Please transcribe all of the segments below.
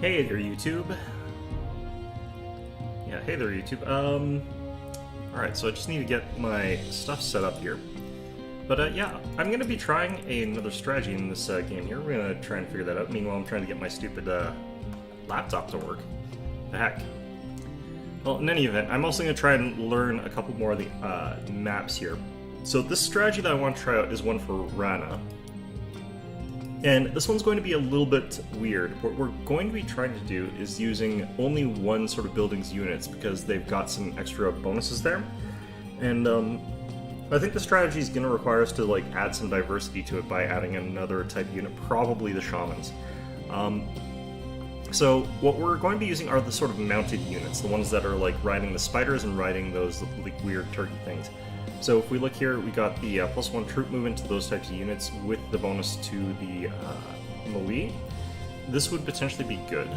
Hey there, YouTube. Yeah, hey there, YouTube. Alright, so I just need to get my stuff set up here. But, yeah, I'm gonna be trying another strategy in this game here. We're gonna try and figure that out. Meanwhile, I'm trying to get my stupid laptop to work. The heck. Well, in any event, I'm also gonna try and learn a couple more of the maps here. So this strategy that I want to try out is one for Rana. And this one's going to be a little bit weird. What we're going to be trying to do is using only one sort of building's units because they've got some extra bonuses there. And I think the strategy is going to require us to like add some diversity to it by adding another type of unit, probably the shamans. So what we're going to be using are the sort of mounted units, the ones that are like riding the spiders and riding those like weird turkey things. So if we look here, we got the +1 troop movement to those types of units with the bonus to the melee. This would potentially be good.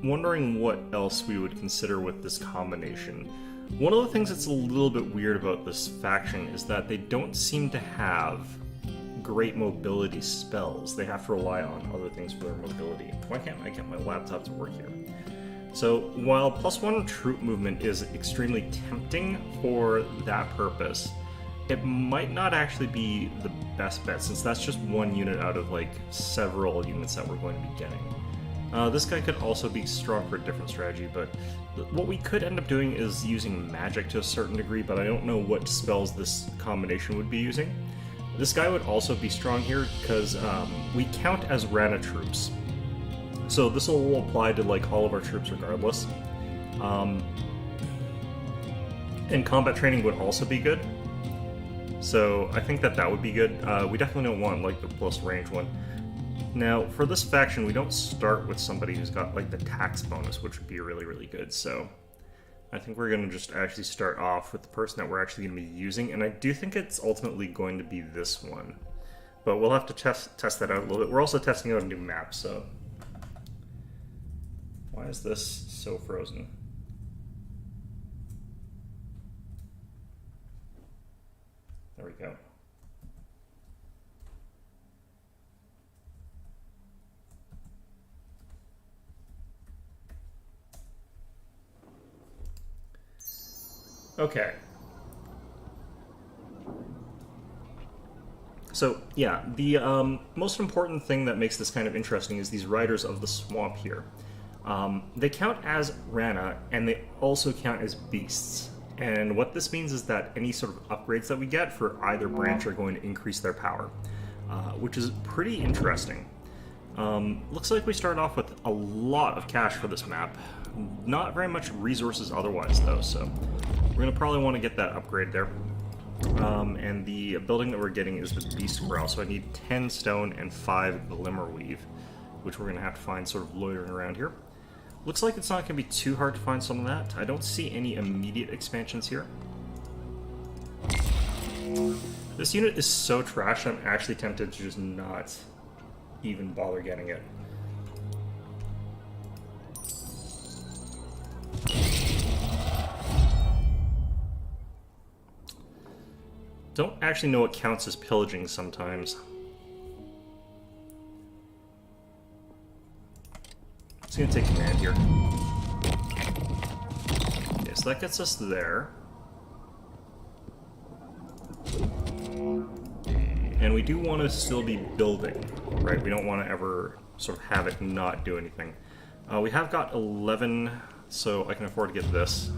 Wondering what else we would consider with this combination. One of the things that's a little bit weird about this faction is that they don't seem to have great mobility spells. They have to rely on other things for their mobility. Why can't I get my laptop to work here? So while +1 troop movement is extremely tempting for that purpose, it might not actually be the best bet since that's just one unit out of like several units that we're going to be getting. This guy could also be strong for a different strategy, but what we could end up doing is using magic to a certain degree, but I don't know what spells this combination would be using. This guy would also be strong here because we count as Rana troops. So this will apply to like all of our troops regardless. And combat training would also be good. So I think that would be good. We definitely don't want like the plus range one. Now for this faction, we don't start with somebody who's got like the tax bonus, which would be really, really good. So I think we're going to just actually start off with the person that we're actually going to be using. And I do think it's ultimately going to be this one. But we'll have to test that out a little bit. We're also testing out a new map, so... Why is this so frozen? There we go. Okay. So, yeah, the most important thing that makes this kind of interesting is these Riders of the Swamp here. They count as Rana, and they also count as beasts. And what this means is that any sort of upgrades that we get for either branch are going to increase their power, which is pretty interesting. Looks like we start off with a lot of cash for this map. Not very much resources otherwise, though, so we're going to probably want to get that upgrade there. And the building that we're getting is the Beast Corral, so I need 10 stone and 5 Glimmerweave, which we're going to have to find sort of loitering around here. Looks like it's not going to be too hard to find some of that. I don't see any immediate expansions here. This unit is so trash, I'm actually tempted to just not even bother getting it. Don't actually know what counts as pillaging sometimes. Just gonna take command here. Okay, so that gets us there. And we do want to still be building, right? We don't want to ever sort of have it not do anything. We have got 11, so I can afford to get this.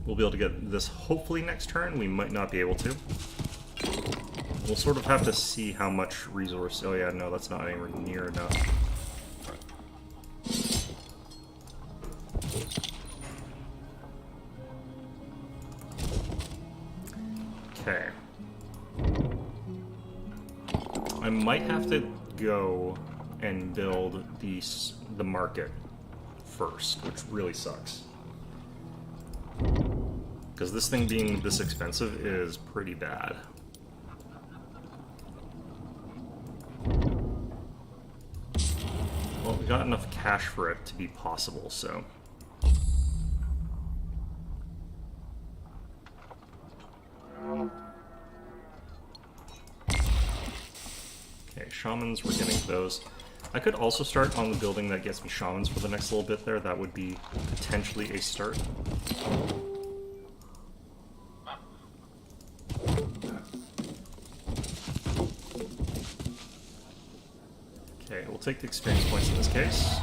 We'll be able to get this hopefully next turn. We might not be able to. We'll sort of have to see how much resource... Oh yeah, no, that's not anywhere near enough. Okay. I might have to go and build the market first, which really sucks. Because this thing being this expensive is pretty bad. Well, we got enough cash for it to be possible, so... Okay, shamans, we're getting those. I could also start on the building that gets me shamans for the next little bit there. That would be potentially a start. Okay, we'll take the experience points in this case.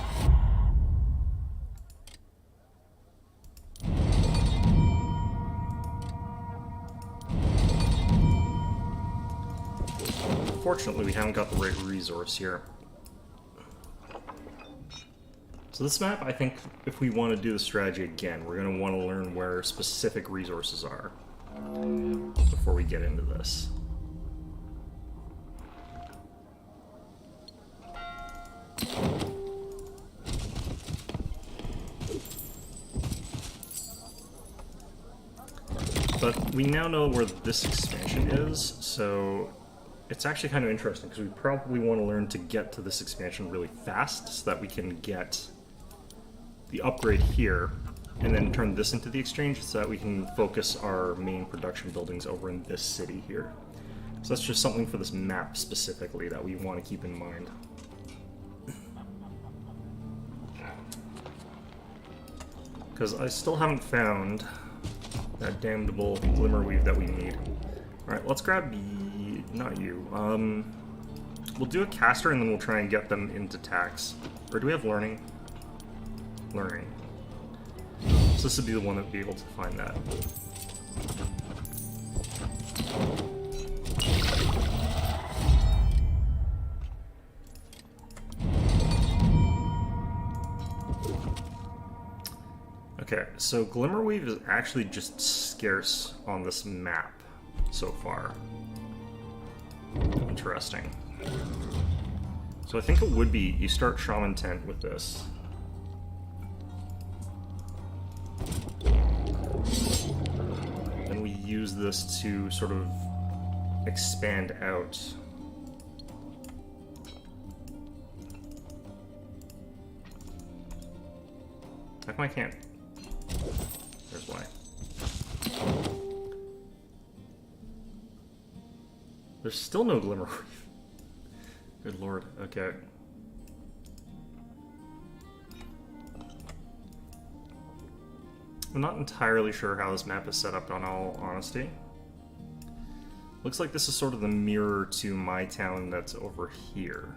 Unfortunately, we haven't got the right resource here. So this map, I think, if we want to do the strategy again, we're going to want to learn where specific resources are before we get into this. But we now know where this expansion is, so it's actually kind of interesting because we probably want to learn to get to this expansion really fast so that we can get the upgrade here and then turn this into the exchange so that we can focus our main production buildings over in this city here. So that's just something for this map specifically that we want to keep in mind. Because I still haven't found that damnable Glimmerweave that we need. Alright, let's grab not you. We'll do a caster and then we'll try and get them into tax. Or do we have learning? Learning. So this would be the one that would be able to find that. Okay, so Glimmerweave is actually just scarce on this map so far. Interesting. So I think it would be, you start Shaman Tent with this. Then we use this to sort of expand out. How come I can't? There's why. There's still no Glimmerweave. Good lord, okay. I'm not entirely sure how this map is set up, in all honesty. Looks like this is sort of the mirror to my town that's over here.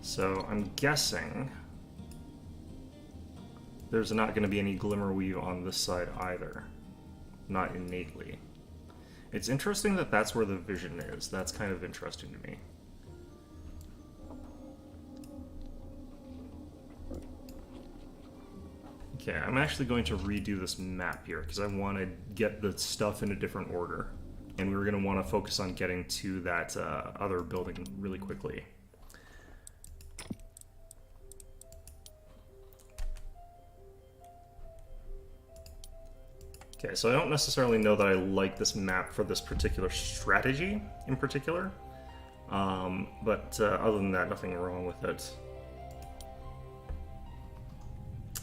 So I'm guessing there's not going to be any Glimmerweave on this side either. Not innately. It's interesting that that's where the vision is. That's kind of interesting to me. Okay, I'm actually going to redo this map here because I want to get the stuff in a different order. And we're going to want to focus on getting to that other building really quickly. Okay, so I don't necessarily know that I like this map for this particular strategy in particular. But other than that, nothing wrong with it.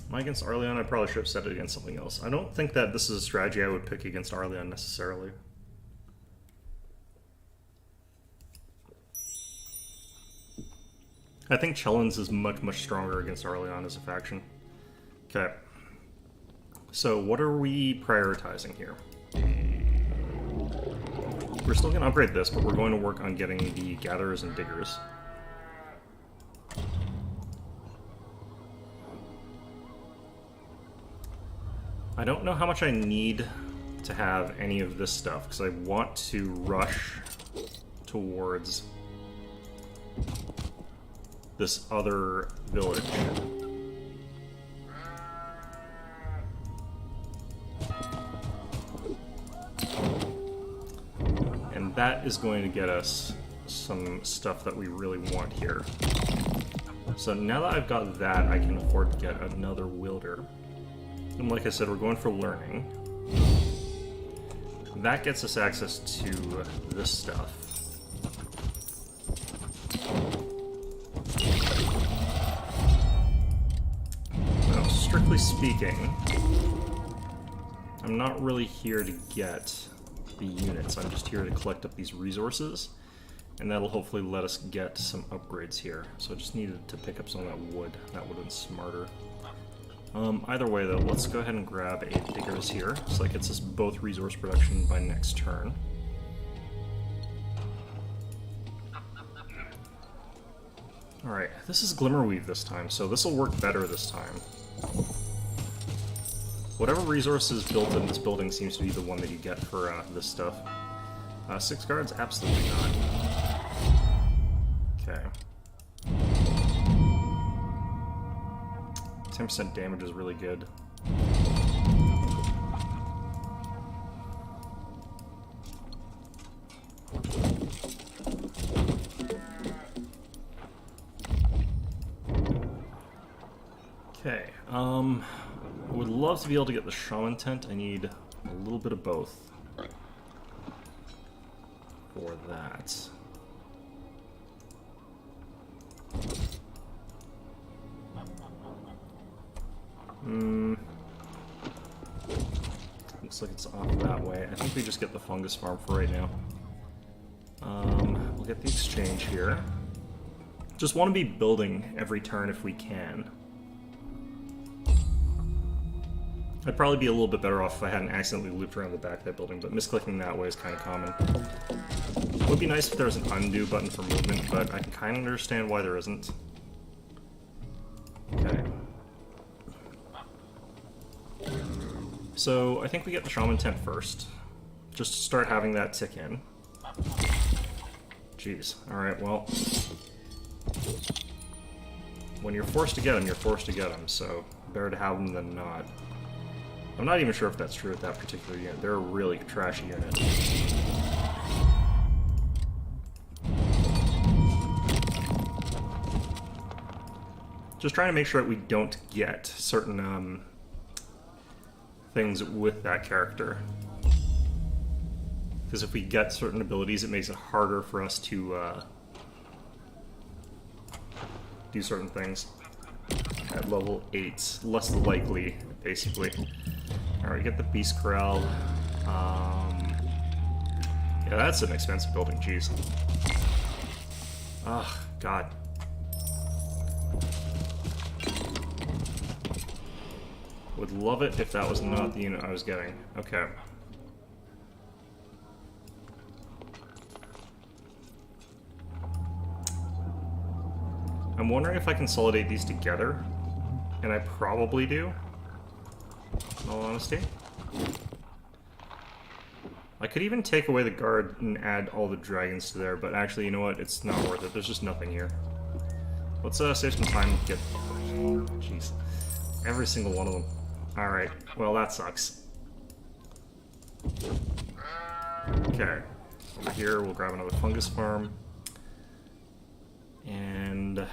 Am I against Arleon? I probably should have set it against something else. I don't think that this is a strategy I would pick against Arleon necessarily. I think Chellen's is much, much stronger against Arleon as a faction. Okay. So what are we prioritizing here? We're still going to upgrade this, but we're going to work on getting the Gatherers and Diggers. I don't know how much I need to have any of this stuff, because I want to rush towards this other village. And that is going to get us some stuff that we really want here. So now that I've got that, I can afford to get another Wielder. And like I said, we're going for learning. That gets us access to this stuff. Now, strictly speaking, I'm not really here to get the units. I'm just here to collect up these resources. And that'll hopefully let us get some upgrades here. So I just needed to pick up some of that wood. That would have been smarter. Either way, though, let's go ahead and grab a diggers here, so that gets us both resource production by next turn. Alright, this is Glimmerweave this time, so this will work better this time. Whatever resource is built in this building seems to be the one that you get for this stuff. 6 guards? Absolutely not. Okay. 10% damage is really good. Okay, I would love to be able to get the shaman tent. I need a little bit of both for that. Looks like it's off that way. I think we just get the fungus farm for right now. We'll get the exchange here. Just want to be building every turn if we can. I'd probably be a little bit better off if I hadn't accidentally looped around the back of that building, but misclicking that way is kind of common. It would be nice if there was an undo button for movement, but I can kind of understand why there isn't. Okay. So I think we get the shaman tent first, just to start having that tick in. Jeez. Alright, well, when you're forced to get them, you're forced to get them, so better to have them than not. I'm not even sure if that's true with that particular unit. They're a really trashy unit. Just trying to make sure that we don't get certain things with that character. Because if we get certain abilities, it makes it harder for us to do certain things. At level 8, less likely, basically. Alright, get the Beast Corral. Yeah, that's an expensive building, jeez. Ugh, God. Would love it if that was not the unit I was getting. Okay. I'm wondering if I consolidate these together, and I probably do, in all honesty. I could even take away the guard and add all the dragons to there, but actually, you know what? It's not worth it. There's just nothing here. Let's save some time and get... Jeez. Every single one of them. Alright, well that sucks. Okay. Over here, we'll grab another fungus farm. And...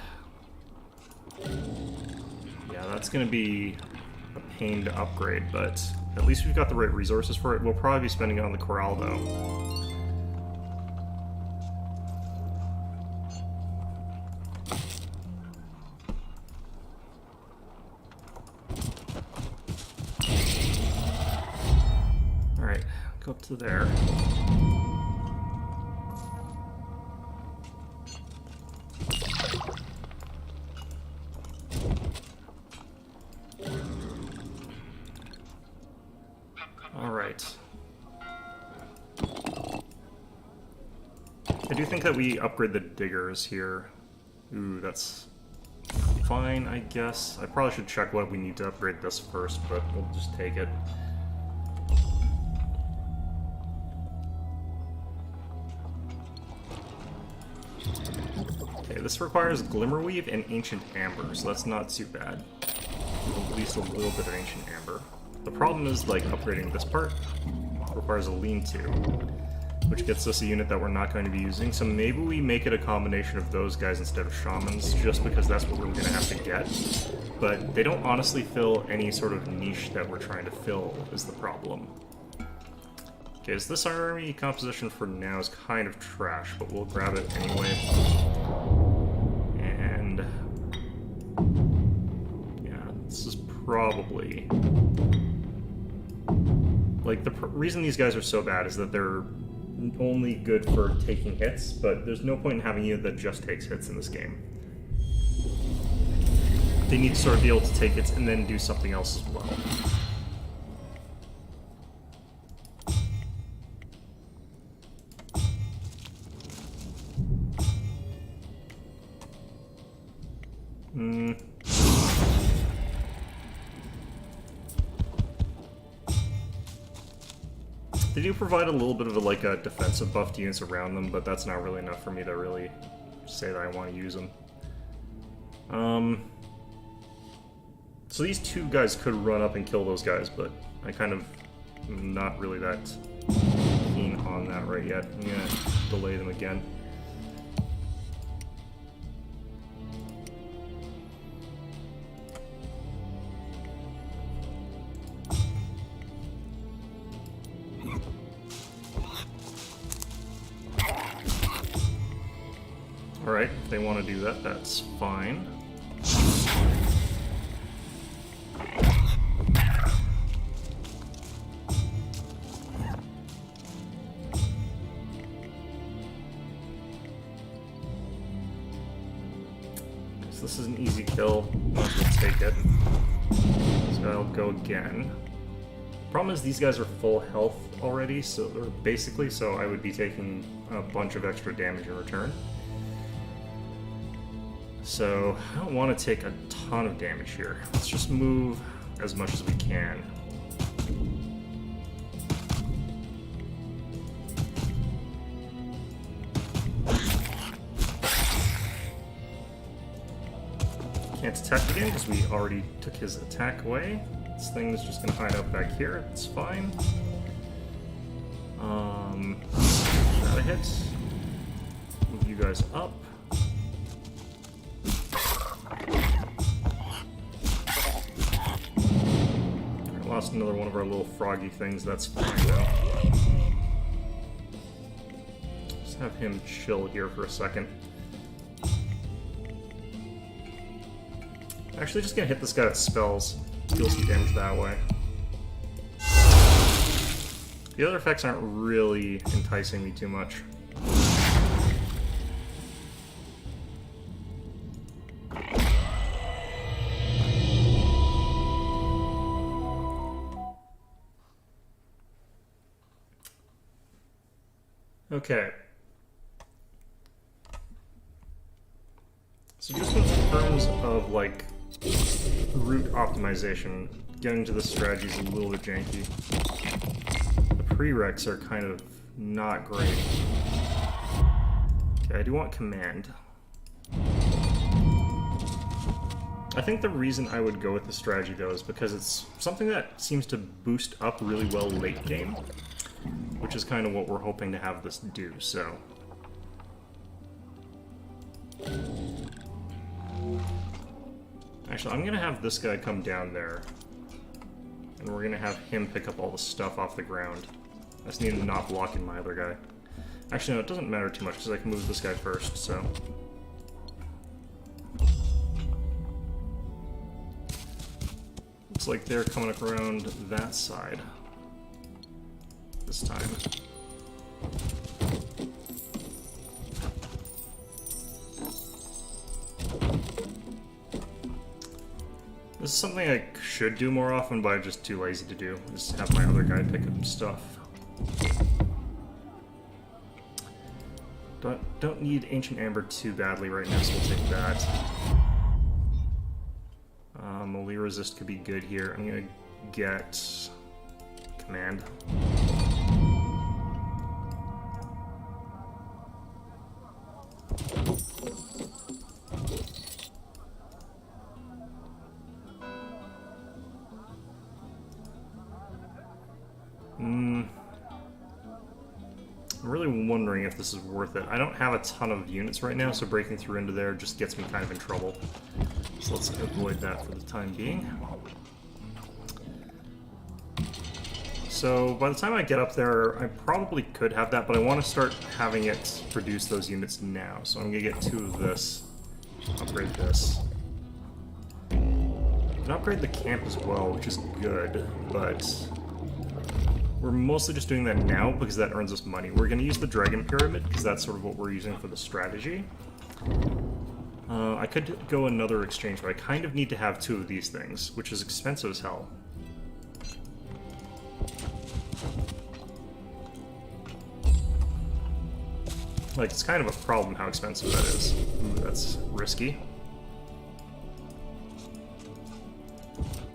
yeah, that's gonna be a pain to upgrade, but at least we've got the right resources for it. We'll probably be spending it on the corral, though. Alright, go up to there. I do think that we upgrade the diggers here. Ooh, that's fine, I guess. I probably should check what we need to upgrade this first, but we'll just take it. Okay, this requires Glimmerweave and Ancient Amber, so that's not too bad. At least a little bit of Ancient Amber. The problem is, like, upgrading this part requires a lean-to, which gets us a unit that we're not going to be using, so maybe we make it a combination of those guys instead of shamans, just because that's what we're going to have to get. But they don't honestly fill any sort of niche that we're trying to fill, is the problem. Okay, so this army composition for now is kind of trash, but we'll grab it anyway. And... yeah, this is probably... like, the reason these guys are so bad is that they're only good for taking hits, but there's no point in having a unit that just takes hits in this game. They need to sort of be able to take hits and then do something else as well. They do provide a little bit of a defensive buff to units around them, but that's not really enough for me to really say that I want to use them. So these two guys could run up and kill those guys, but I kind of am not really that keen on that right yet. I'm gonna delay them again. Alright, if they want to do that, that's fine. So this is an easy kill. Let's take it. So I'll go again. Problem is these guys are full health already, so they're basically, so I would be taking a bunch of extra damage in return. So I don't want to take a ton of damage here. Let's just move as much as we can. Can't attack again because we already took his attack away. This thing is just going to hide out back here. It's fine. That a hit. Move you guys up. Lost another one of our little froggy things, that's fine now. Just have him chill here for a second. Actually, just gonna hit this guy with spells. Deal some damage that way. The other effects aren't really enticing me too much. Okay. So just in terms of, like, route optimization, getting to this strategy is a little bit janky. The prereqs are kind of not great. Okay, I do want command. I think the reason I would go with this strategy, though, is because it's something that seems to boost up really well late game, which is kind of what we're hoping to have this do, so. Actually, I'm going to have this guy come down there, and we're going to have him pick up all the stuff off the ground. I just need to not block in my other guy. Actually, no, it doesn't matter too much, because I can move this guy first, so. Looks like they're coming up around that side this time. This is something I should do more often, but I'm just too lazy to do. Just have my other guy pick up stuff. Don't need Ancient Amber too badly right now, so we'll take that. Melee Resist could be good here. I'm gonna get Command. I'm really wondering if this is worth it. I don't have a ton of units right now, so breaking through into there just gets me kind of in trouble. So let's avoid that for the time being. So by the time I get up there, I probably could have that, but I want to start having it produce those units now. So I'm going to get 2 of this, upgrade this. And upgrade the camp as well, which is good, but We're mostly just doing that now because that earns us money. We're going to use the Dragon Pyramid because that's sort of what we're using for the strategy. I could go another exchange, but I kind of need to have 2 of these things, which is expensive as hell. Like, it's kind of a problem how expensive that is. Ooh, that's risky.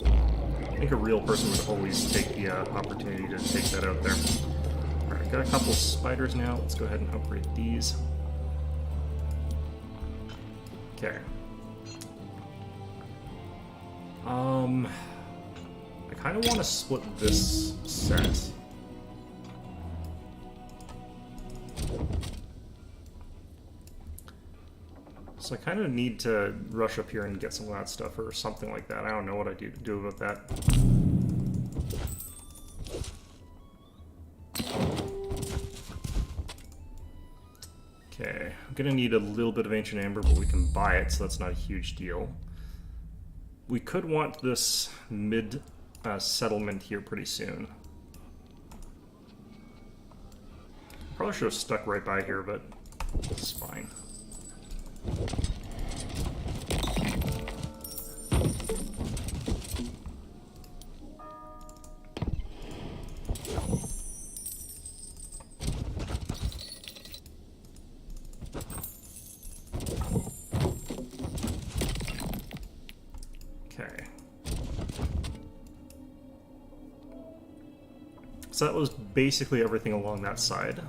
I think a real person would always take the opportunity to take that out there. Alright, got a couple spiders now. Let's go ahead and upgrade these. Okay. I kind of want to split this set. So I kind of need to rush up here and get some of that stuff or something like that. I don't know what I do about that. Okay, I'm gonna need a little bit of Ancient Amber, but we can buy it, so that's not a huge deal. We could want this mid settlement here pretty soon. Probably should have stuck right by here, but it's fine. Okay. So that was basically everything along that side.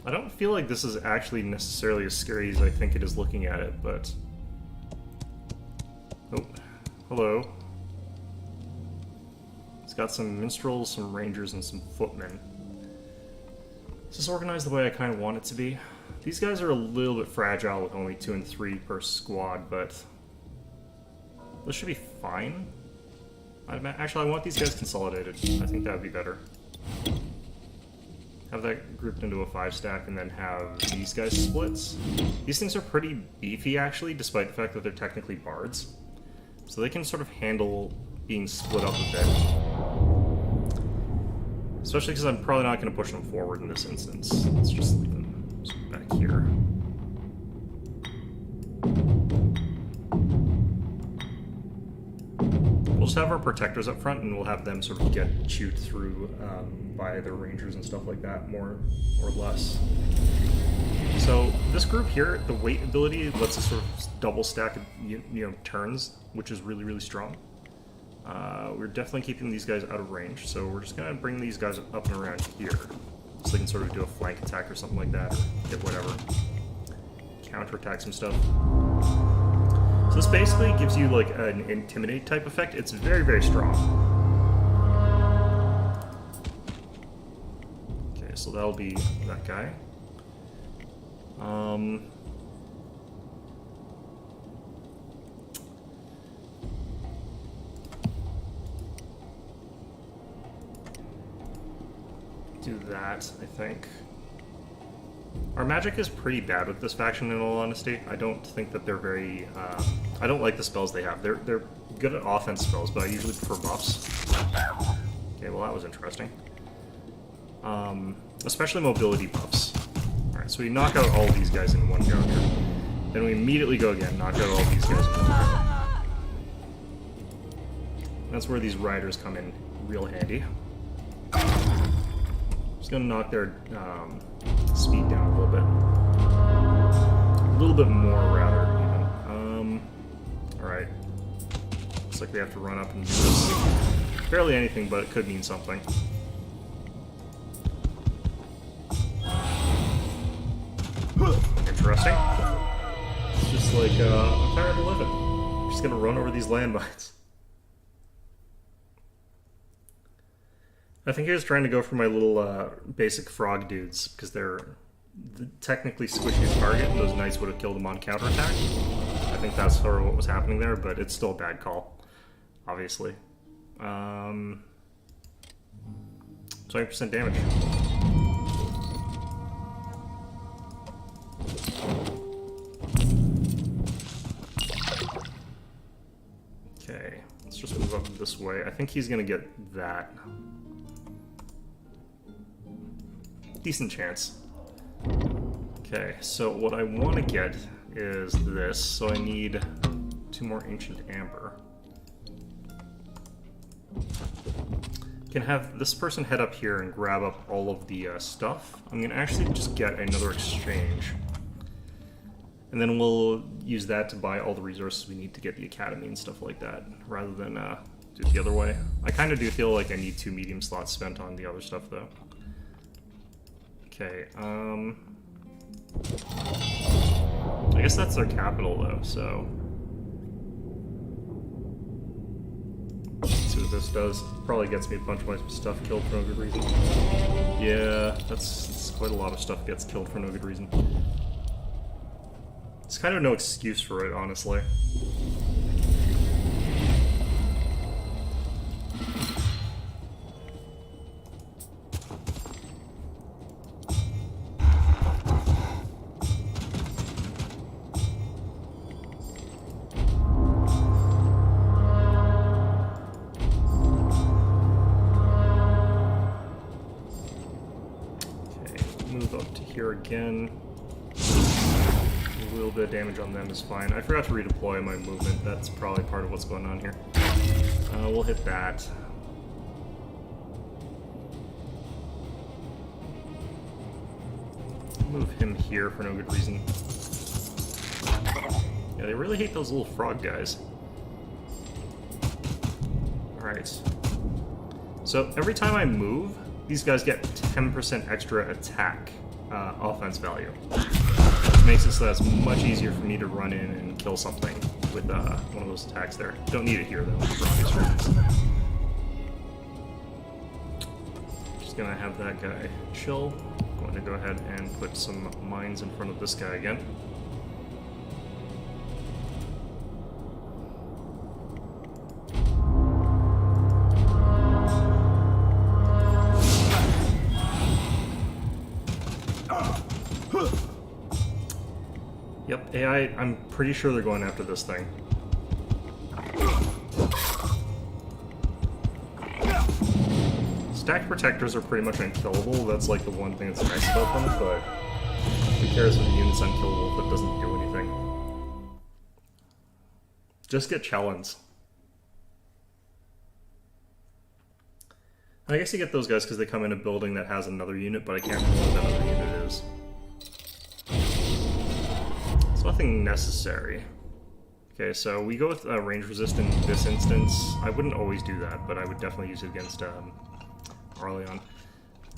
I don't feel like this is actually necessarily as scary as I think it is looking at it, but... Oh, hello. It's got some minstrels, some rangers, and some footmen. Is this organized the way I kind of want it to be? These guys are a little bit fragile with only 2 and 3 per squad, but... this should be fine. Actually, I want these guys consolidated. I think that would be better. Have that grouped into a 5-stack and then have these guys splits. These things are pretty beefy, actually, despite the fact that they're technically bards. So they can sort of handle being split up a bit. Especially because I'm probably not going to push them forward in this instance. Let's just leave them back here. We'll just have our protectors up front, and we'll have them sort of get chewed through by their rangers and stuff like that, more or less. So this group here, the weight ability lets us sort of double stack, turns, which is really, really strong. We're definitely keeping these guys out of range, so we're just gonna bring these guys up and around here, so they can sort of do a flank attack or something like that, or get whatever, counterattack some stuff. So this basically gives you like an intimidate type effect. It's very, very strong. Okay, so that'll be that guy. Do that, I think. Our magic is pretty bad with this faction, in all honesty. I don't think that they're very... I don't like the spells they have. They're good at offense spells, but I usually prefer buffs. Okay, well that was interesting. Especially mobility buffs. Alright, so we knock out all these guys in one go here. Then we immediately go again, knock out all these guys in one go. That's where these riders come in real handy. Just gonna knock their speed down a little bit. A little bit more, rather, even. Alright. Looks like we have to run up and do this. Barely anything, but it could mean something. Interesting. It's just like, I'm tired of living. I'm just gonna run over these landmines. I think he was trying to go for my little basic frog dudes, because they're technically squishy target, and those knights would have killed them on counterattack. I think that's sort of what was happening there, but it's still a bad call, obviously. 20% damage. Okay, let's just move up to this this way. I think he's gonna get that. Decent chance. Okay, so what I want to get is this. So I need 2 more ancient amber. Can have this person head up here and grab up all of the stuff. I'm gonna actually just get another exchange. And then we'll use that to buy all the resources we need to get the academy and stuff like that, rather than do it the other way. I kind of do feel like I need 2 medium slots spent on the other stuff, though. Okay, I guess that's their capital, though, so... Let's see what this does. Probably gets me a bunch of my stuff killed for no good reason. Yeah, that's quite a lot of stuff gets killed for no good reason. It's kind of no excuse for it, honestly. Okay, move up to here again. A little bit of damage on them is fine. I forgot to redeploy my movement. That's probably part of what's going on here. We'll hit that. Move him here for no good reason. Yeah, they really hate those little frog guys. Alright. So every time I move, these guys get 10% extra attack offense value. Makes it so that's much easier for me to run in and kill something with one of those attacks there. Don't need it here though, for obvious reasons. Just gonna have that guy chill. Going to go ahead and put some mines in front of this guy again. Yep, AI, I'm pretty sure they're going after this thing. Stacked protectors are pretty much unkillable. That's like the one thing that's nice about them, but who cares if the unit's unkillable if it doesn't do anything? Just get challenge. I guess you get those guys because they come in a building that has another unit, but I can't remember what that other unit is. It's nothing necessary. Okay, so we go with range resist in this instance. I wouldn't always do that, but I would definitely use it against Arleon.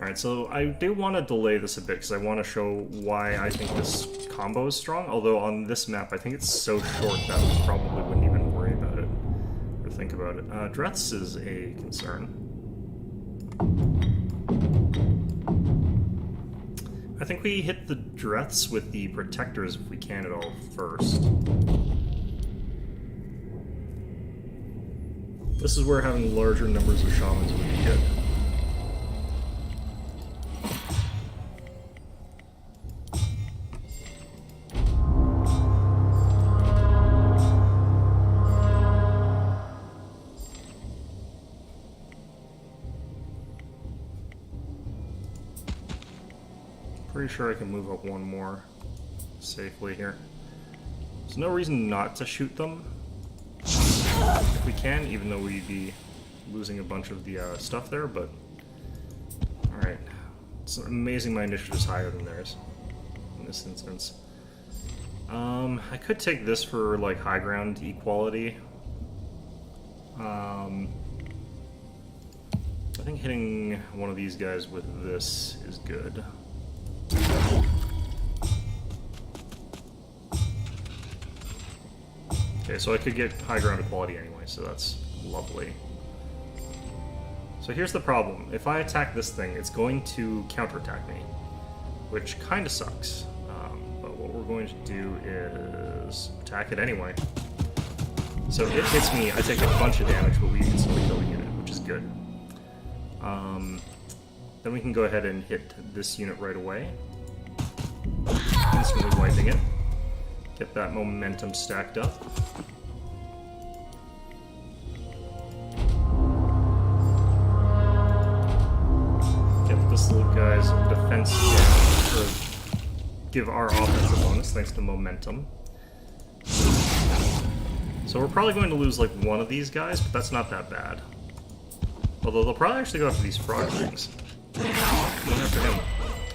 Alright, so I do want to delay this a bit because I want to show why I think this combo is strong, although on this map I think it's so short that we probably wouldn't even worry about it or think about it. Dreths is a concern. I think we hit the Dreths with the Protectors if we can at all first. This is where having larger numbers of Shamans would be good. Pretty sure I can move up one more safely here. There's no reason not to shoot them if we can, even though we'd be losing a bunch of the stuff there, but alright. It's amazing my initiative is higher than theirs in this instance. I could take this for like high ground equality. I think hitting one of these guys with this is good. Okay, so I could get high ground equality anyway, so that's lovely. So here's the problem. If I attack this thing, it's going to counterattack me, which kind of sucks. But what we're going to do is attack it anyway. So it hits me, I take a bunch of damage, but we can still kill the unit, which is good. Then we can go ahead and hit this unit right away. Instantly wiping it. Get that momentum stacked up. defense down, or give our offense a bonus thanks to momentum. So we're probably going to lose like one of these guys, but that's not that bad. Although they'll probably actually go after these frog things. Going after him.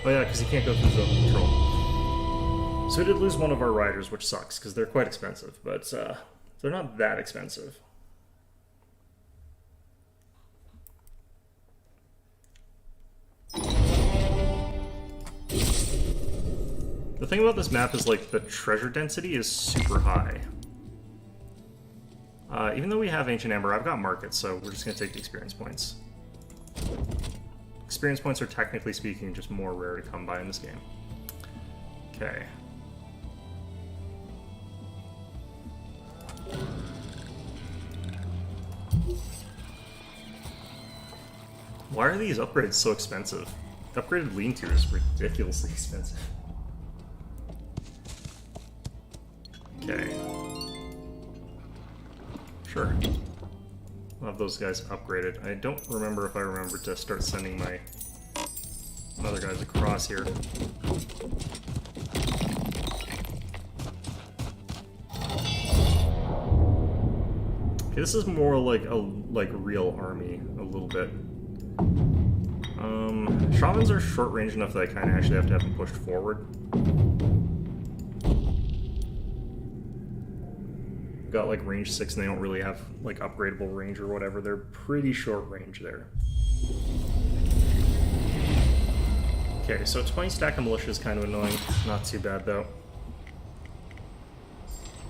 Oh yeah, because he can't go through zone control. So we did lose one of our riders, which sucks, because they're quite expensive, but they're not that expensive. The thing about this map is, like, the treasure density is super high. Even though we have Ancient Amber, I've got Markets, so we're just going to take the experience points. Experience points are, technically speaking, just more rare to come by in this game. Okay. Why are these upgrades so expensive? The upgraded lean-to is ridiculously expensive. Okay. Sure. I'll have those guys upgraded. I don't remember if I remembered to start sending my other guys across here. Okay, this is more like a real army, a little bit. Shamans are short range enough that I kind of actually have to have them pushed forward. Got like range 6 and they don't really have like upgradable range or whatever. They're pretty short range there. Okay, so 20 stack of militia is kind of annoying. Not too bad though.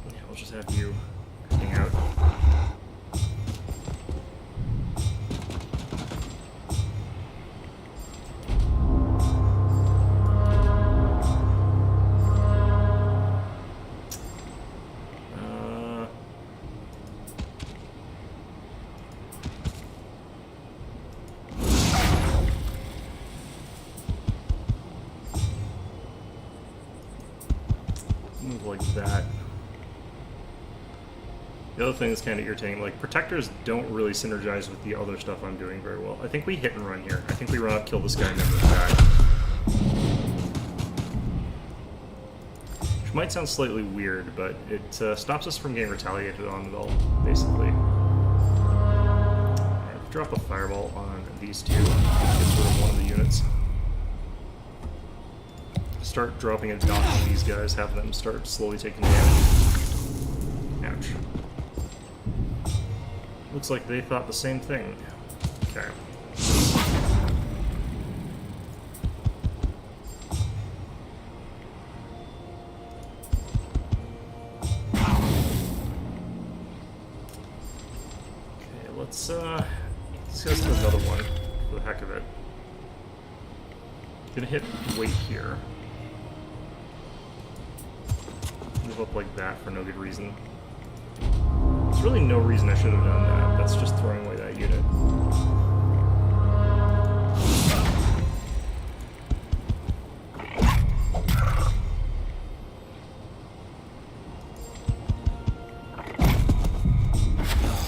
Yeah, we'll just have you hang out. The other thing that's kind of irritating, like, protectors don't really synergize with the other stuff I'm doing very well. I think we hit and run here. I think we run up, kill this guy, and then move back. Which might sound slightly weird, but it stops us from getting retaliated on at all, basically. Alright, drop a fireball on these two. Get rid of one of the units. Start dropping a dot on these guys, have them start slowly taking damage. Ouch. Looks like they thought the same thing. Okay. Okay, let's go to another one for the heck of it. Gonna hit weight here. Move up like that for no good reason. There's really no reason I should have done that. That's just throwing away that unit.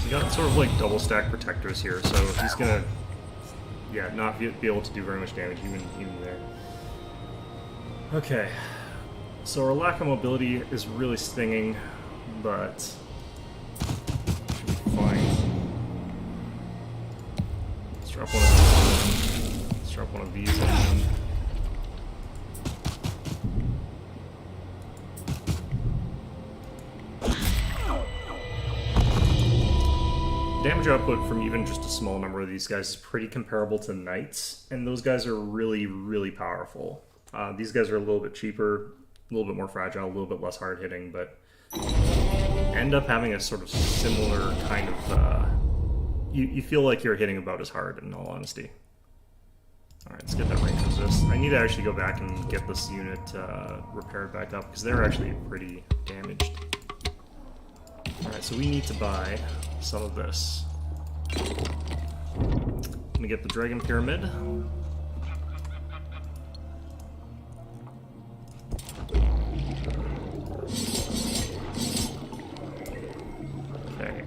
You got sort of like double stack protectors here, so he's gonna, yeah, not be able to do very much damage even there. Okay, so our lack of mobility is really stinging, but drop one of these. Let's drop one of these on them. Damage output from even just a small number of these guys is pretty comparable to knights, and those guys are really, really powerful. These guys are a little bit cheaper, a little bit more fragile, a little bit less hard hitting, but end up having a sort of similar kind of you feel like you're hitting about as hard, in all honesty. Alright, let's get that range resist. I need to actually go back and get this unit repaired back up, because they're actually pretty damaged. Alright, so we need to buy some of this. I'm gonna get the Dragon Pyramid.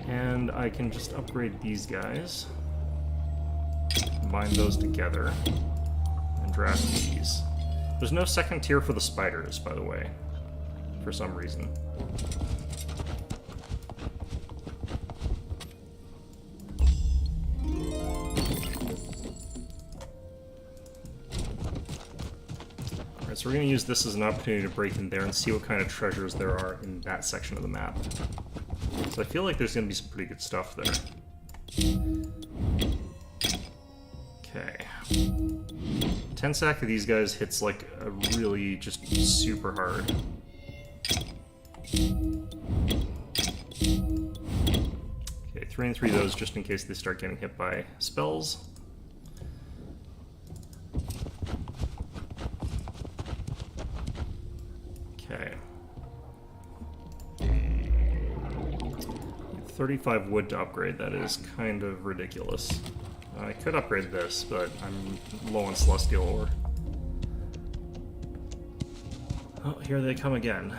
And I can just upgrade these guys, combine those together, and draft these. There's no second tier for the spiders, by the way, for some reason. Alright, so we're going to use this as an opportunity to break in there and see what kind of treasures there are in that section of the map. So I feel like there's going to be some pretty good stuff there. Okay. 10 sack of these guys hits like a really just super hard. Okay, 3 and 3 of those just in case they start getting hit by spells. Okay. 35 wood to upgrade, that is kind of ridiculous. I could upgrade this, but I'm low on celestial ore. Oh, here they come again.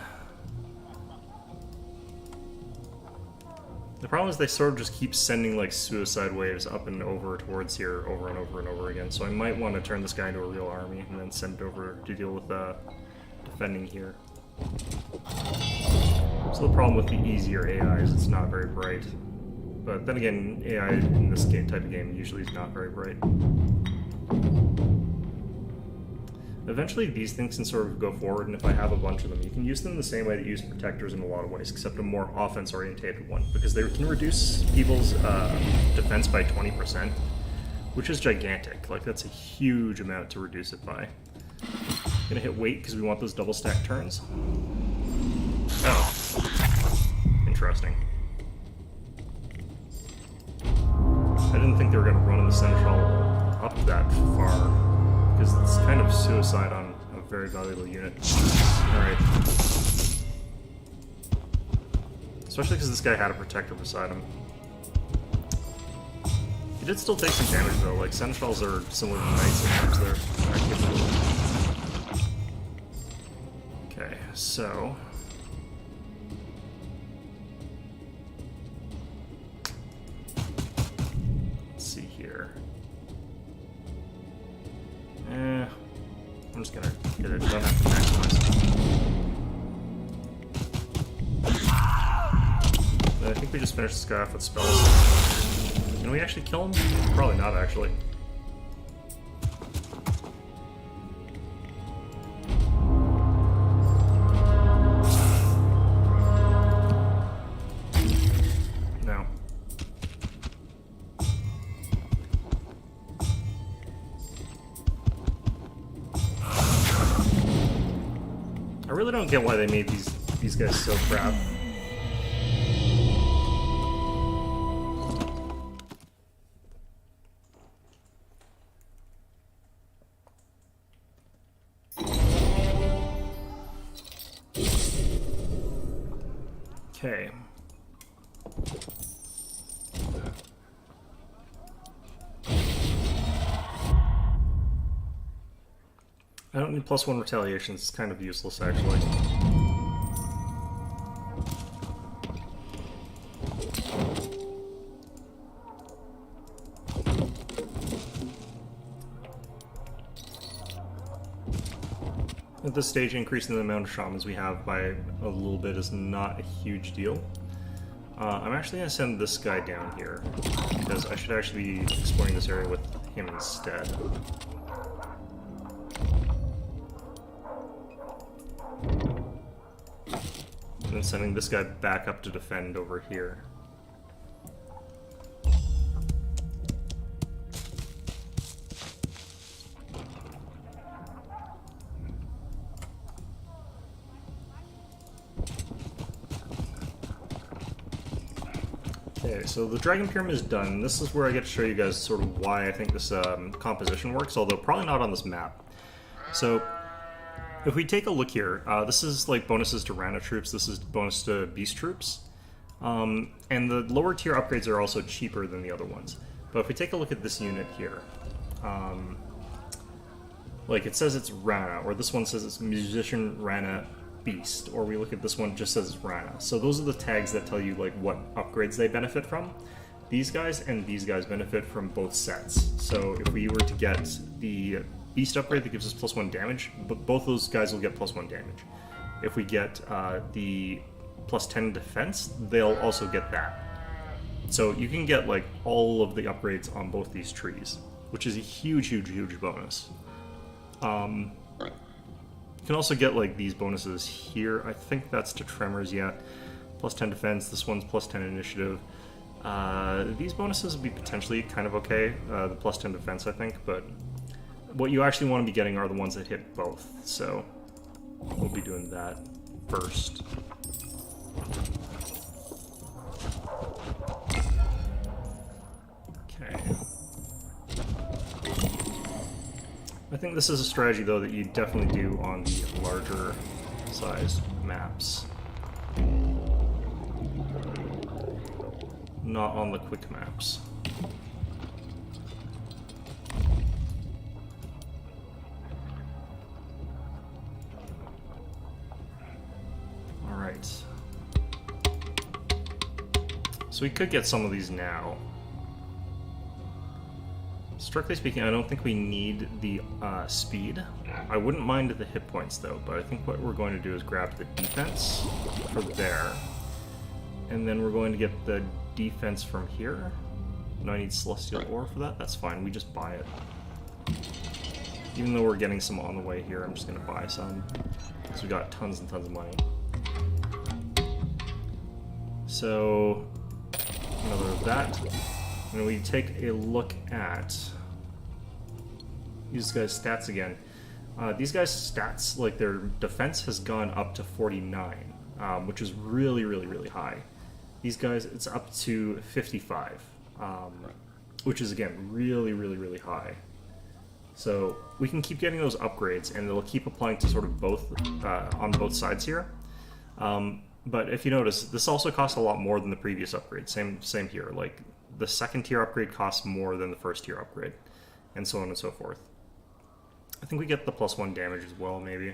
The problem is they sort of just keep sending like suicide waves up and over towards here over and over and over again, so I might want to turn this guy into a real army and then send it over to deal with defending here. So the problem with the easier AI is it's not very bright. But then again, AI in this type of game usually is not very bright. Eventually these things can sort of go forward, and if I have a bunch of them, you can use them the same way that you use protectors in a lot of ways, except a more offense-orientated one, because they can reduce people's defense by 20%, which is gigantic. Like, that's a huge amount to reduce it by. Gonna hit weight because we want those double stack turns. Oh. Interesting. I didn't think they were going to run in the Seneschal up that far, because it's kind of suicide on a very valuable unit. Alright. Especially because this guy had a protector beside him. He did still take some damage though, like Seneschals are similar to knights sometimes there. Okay, so... I'm just gonna get it. Don't have to maximize. I think we just finished this guy off with spells. Can we actually kill him? Probably not, actually. No. I really don't get why they made these guys so crap. Okay. I don't need +1 retaliations, it's kind of useless actually. At this stage, increasing the amount of shamans we have by a little bit is not a huge deal. I'm actually going to send this guy down here, because I should actually be exploring this area with him instead. And then sending this guy back up to defend over here. Okay, so the Dragon Pyramid is done. This is where I get to show you guys sort of why I think this composition works, although probably not on this map. So, if we take a look here, this is like bonuses to Rana troops, this is bonus to Beast troops. And the lower tier upgrades are also cheaper than the other ones. But if we take a look at this unit here, like it says it's Rana, or this one says it's Musician Rana Beast, or we look at this one, it just says it's Rana. So those are the tags that tell you like what upgrades they benefit from. These guys and these guys benefit from both sets. So if we were to get the beast upgrade that gives us +1 damage, but both those guys will get +1 damage. If we get the +10 defense, they'll also get that. So you can get like all of the upgrades on both these trees, which is a huge, huge, huge bonus. You can also get like these bonuses here. I think that's to Tremors, yeah. +10 defense, this one's +10 initiative. These bonuses would be potentially kind of okay, the +10 defense, I think, but what you actually want to be getting are the ones that hit both, so we'll be doing that first. Okay. I think this is a strategy, though, that you definitely do on the larger sized maps. Not on the quick maps. Alright. So we could get some of these now. Strictly speaking, I don't think we need the speed. I wouldn't mind the hit points though, but I think what we're going to do is grab the defense for there. And then we're going to get the defense from here. No, I need Celestial Ore for that? That's fine, we just buy it. Even though we're getting some on the way here, I'm just going to buy some. Because we got tons and tons of money. So, another of that. And we take a look at these guys' stats again. These guys' stats, like their defense has gone up to 49, which is really, really, really high. These guys, it's up to 55, which is again really, really, really high. So we can keep getting those upgrades, and they'll keep applying to sort of both on both sides here. But if you notice, this also costs a lot more than the previous upgrade. Same here. Like the second tier upgrade costs more than the first tier upgrade, and so on and so forth. I think we get the +1 damage as well, maybe.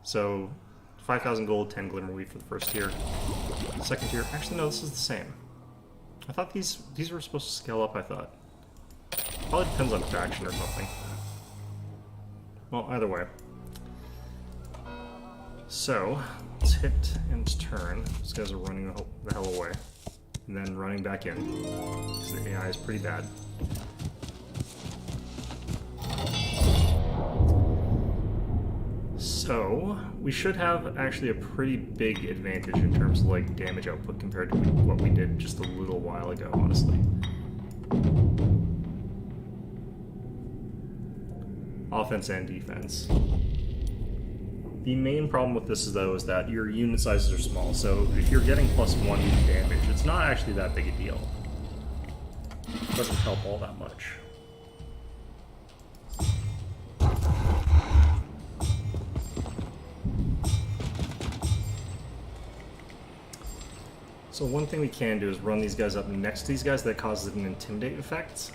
So 5,000 gold, 10 Glimmer Weave for the first tier. Second tier, actually no, this is the same. I thought these were supposed to scale up, I thought. Probably depends on faction or something. Well, either way. So, let's hit and turn. These guys are running the hell away. And then running back in. Because the AI is pretty bad. So, we should have actually a pretty big advantage in terms of like damage output compared to what we did just a little while ago, honestly. Offense and defense. The main problem with this, though, is that your unit sizes are small, so if you're getting +1 damage, it's not actually that big a deal. It doesn't help all that much. So one thing we can do is run these guys up next to these guys. That causes an intimidate effect.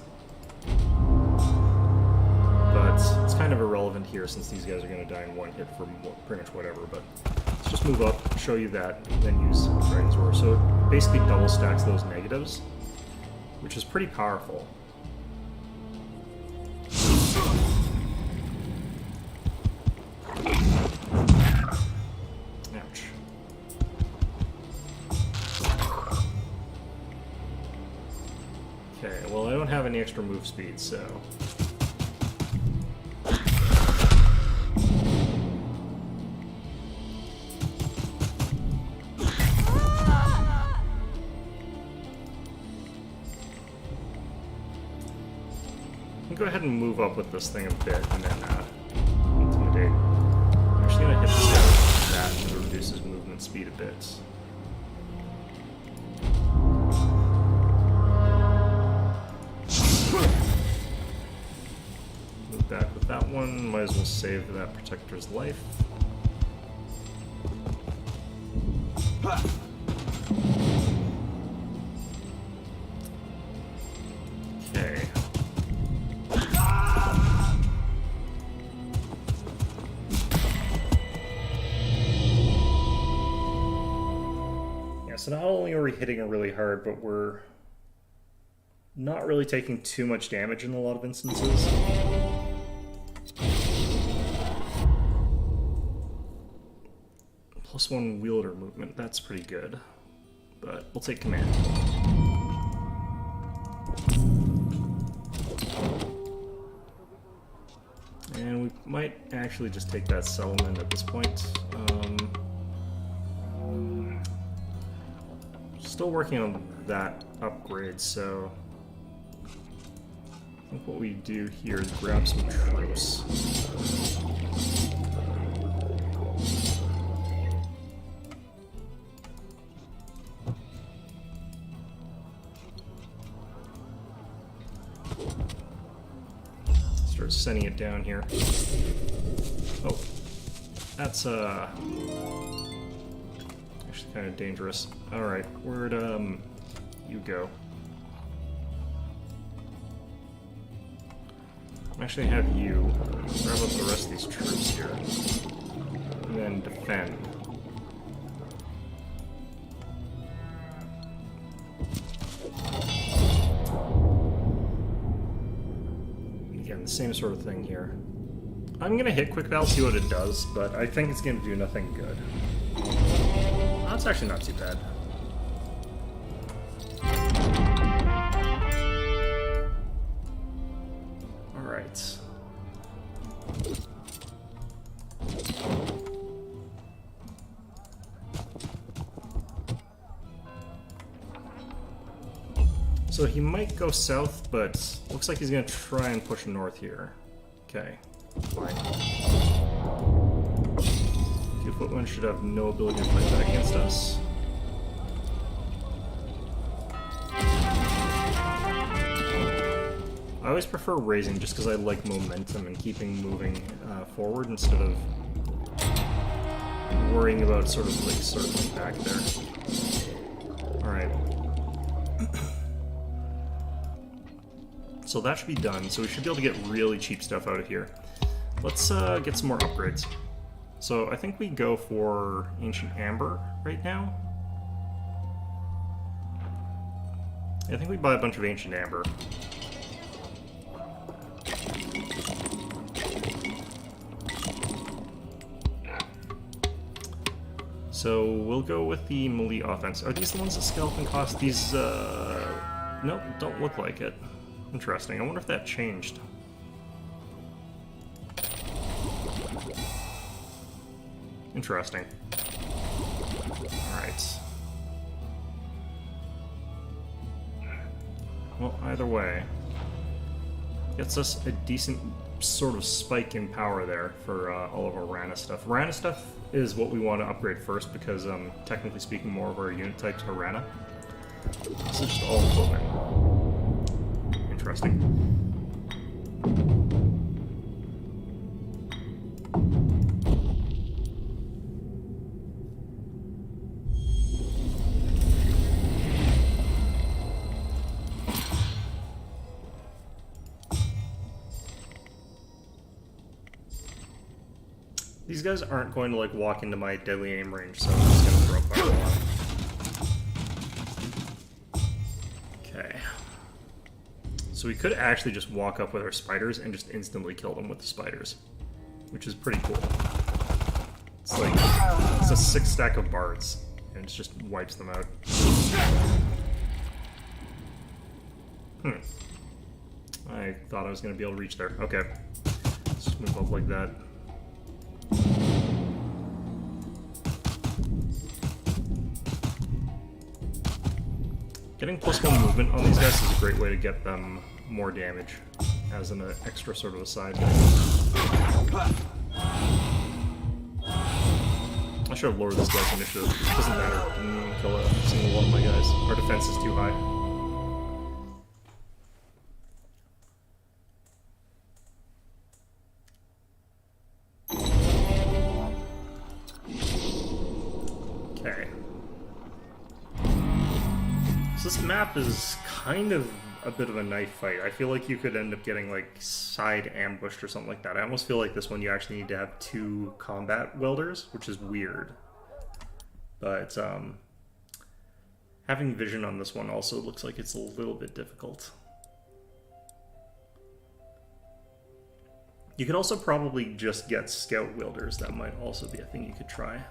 But it's kind of irrelevant here since these guys are going to die in one hit for pretty much whatever. But let's just move up, show you that, and then use Dragon's Roar. So it basically double stacks those negatives, which is pretty powerful. Ouch. Okay, well I don't have any extra move speed, so... Go ahead and move up with this thing a bit, and then intimidate. I'm actually going to hit this guy with that to reduce his movement speed a bit. Move back with that one. Might as well save that protector's life. Okay. So not only are we hitting it really hard, but we're not really taking too much damage in a lot of instances. +1 wielder movement, that's pretty good. But we'll take command. And we might actually just take that settlement at this point. Still working on that upgrade, so I think what we do here is grab some troops. Start sending it down here. Oh, that's actually kind of dangerous. All right, where'd you go? I'm actually have you grab up the rest of these troops here, and then defend. Again, the same sort of thing here. I'm gonna hit Quick Battle, see what it does, but I think it's gonna do nothing good. That's actually not too bad. Alright. So he might go south, but looks like he's gonna try and push north here. Okay, fine. 2-foot-1 should have no ability to fight back against us. I always prefer raising just because I like momentum and keeping moving forward instead of worrying about sort of like circling back there. Alright. So that should be done, so we should be able to get really cheap stuff out of here. Let's get some more upgrades. So I think we go for Ancient Amber right now. I think we buy a bunch of Ancient Amber. So we'll go with the melee offense. Are these the ones that skeleton cost? These, nope, don't look like it. Interesting. I wonder if that changed. Interesting. Alright. Well, either way, gets us a decent sort of spike in power there for all of our Rana stuff. Rana stuff is what we want to upgrade first because, technically speaking, more of our unit types are Rana. This is just all equipment. Interesting. These guys aren't going to like walk into my deadly aim range, so I'm just gonna throw fireball. Okay. So we could actually just walk up with our spiders and just instantly kill them with the spiders, which is pretty cool. It's like, it's a 6-stack of bards, and it just wipes them out. I thought I was going to be able to reach there. Okay. Let's just move up like that. Getting +1 movement on these guys is a great way to get them more damage, as an extra sort of a side thing. I should have lowered this guy's initiative. It doesn't matter. Didn't even kill a single one of my guys. Our defense is too high. Okay. So this map is kind of a bit of a knife fight. I feel like you could end up getting like side ambushed or something like that. I almost feel like this one you actually need to have 2 combat welders, which is weird. But having vision on this one also looks like it's a little bit difficult. You could also probably just get scout wielders. That might also be a thing you could try.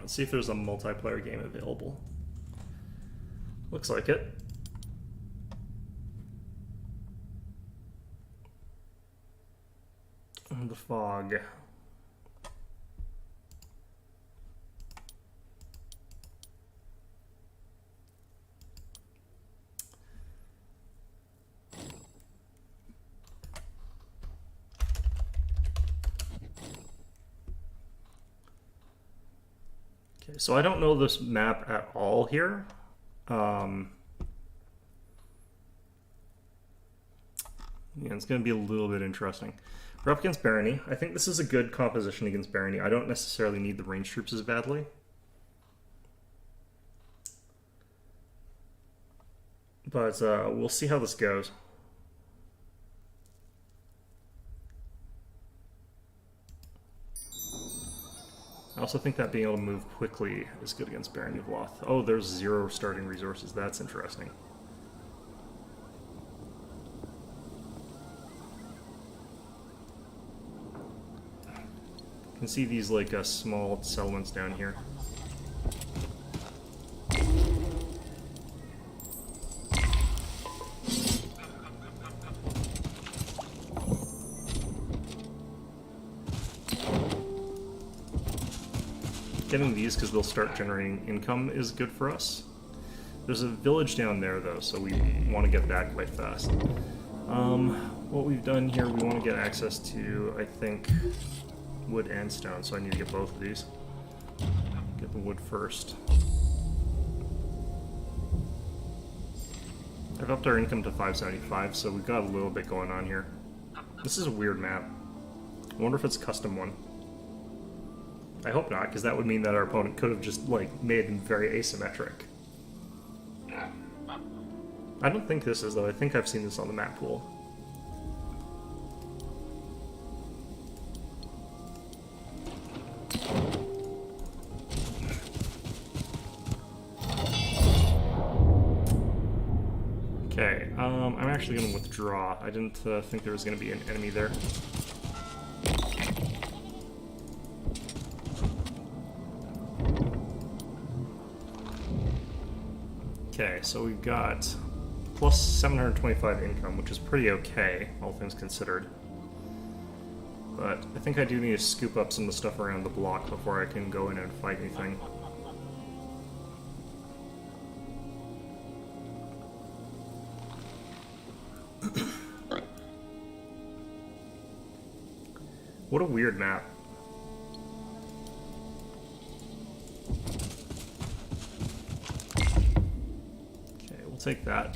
Let's see if there's a multiplayer game available. Looks like it. The fog. Okay, so I don't know this map at all here. Yeah, it's going to be a little bit interesting. We're up against Barony. I think this is a good composition against Barony. I don't necessarily need the range troops as badly. But we'll see how this goes. I also think that being able to move quickly is good against Barony of Loth. Oh, there's 0 starting resources. That's interesting. You can see these like small settlements down here. Getting these because they'll start generating income is good for us. There's a village down there though, so we want to get that quite fast. What we've done here, we want to get access to, I think, wood and stone, so I need to get both of these. Get the wood first. I've upped our income to 575, so we've got a little bit going on here. This is a weird map. I wonder if it's a custom one. I hope not, because that would mean that our opponent could have just, like, made them very asymmetric. I don't think this is, though. I think I've seen this on the map pool. Okay, I'm actually going to withdraw. I didn't think there was going to be an enemy there. Okay, so we've got plus 725 income, which is pretty okay, all things considered. But I think I do need to scoop up some of the stuff around the block before I can go in and fight anything. What a weird map. Take that.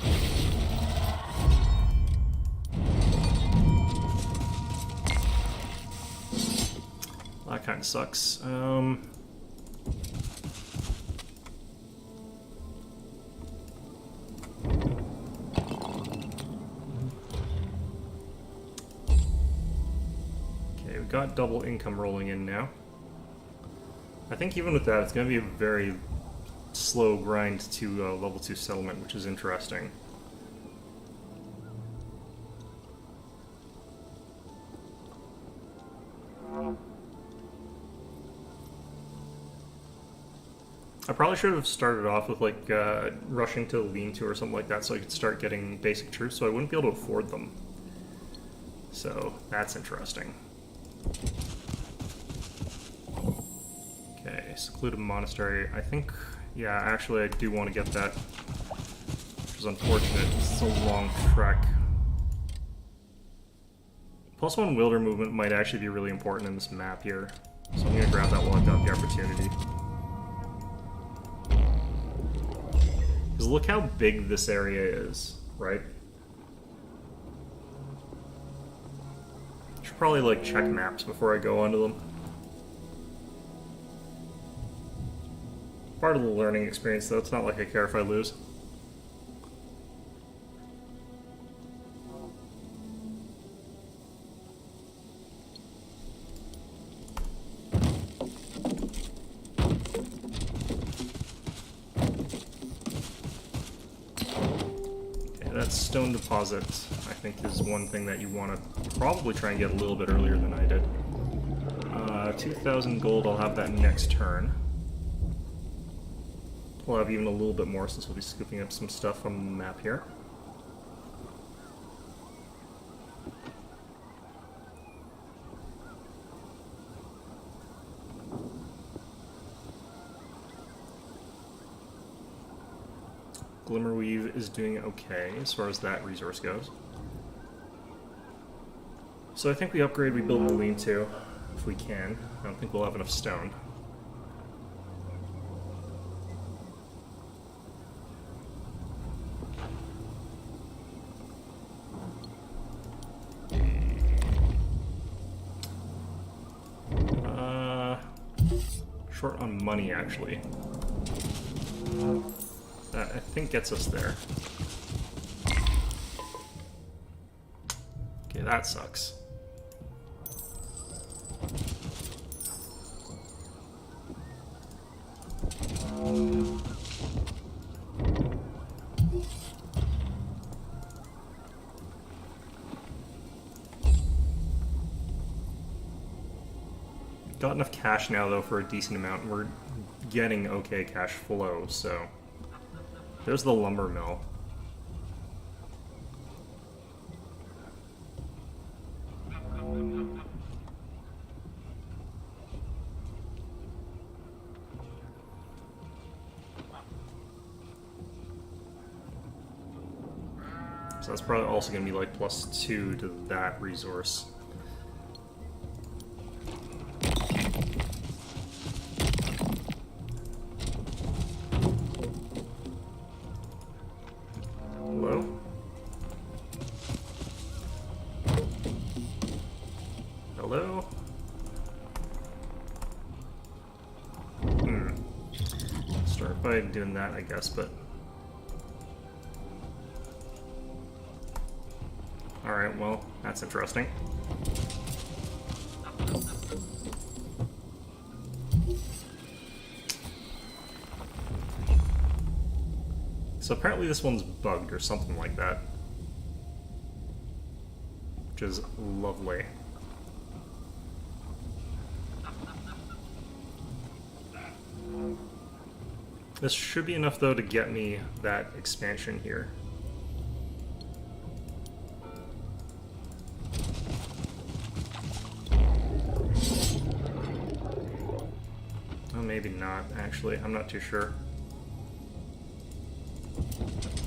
That kind of sucks. Okay, we got double income rolling in now. I think even with that, it's going to be a very slow grind to level 2 settlement, which is interesting. I probably should have started off with like rushing to lean-to or something like that so I could start getting basic troops, so I wouldn't be able to afford them. So that's interesting. Okay, secluded monastery. I think, yeah, actually I do want to get that, which is unfortunate. It's a long trek. +1 wielder movement might actually be really important in this map here, so I'm going to grab that while I've got the opportunity. Because look how big this area is, right? Should probably like check maps before I go onto them. Part of the learning experience though, it's not like I care if I lose. Stone deposit, I think, is one thing that you want to probably try and get a little bit earlier than I did. 2,000 gold, I'll have that next turn. We'll have even a little bit more since we'll be scooping up some stuff from the map here. Glimmerweave is doing okay as far as that resource goes. So I think we upgrade, we build a lean-to, if we can. I don't think we'll have enough stone. Short on money, actually. That, I think, gets us there. Okay, that sucks. Got enough cash now, though, for a decent amount. We're getting okay cash flow, so... There's the lumber mill. So that's probably also going to be like +2 to that resource. Doing that, I guess, but... Alright, well, that's interesting. So apparently this one's bugged or something like that. Which is lovely. This should be enough, though, to get me that expansion here. Oh, maybe not, actually. I'm not too sure.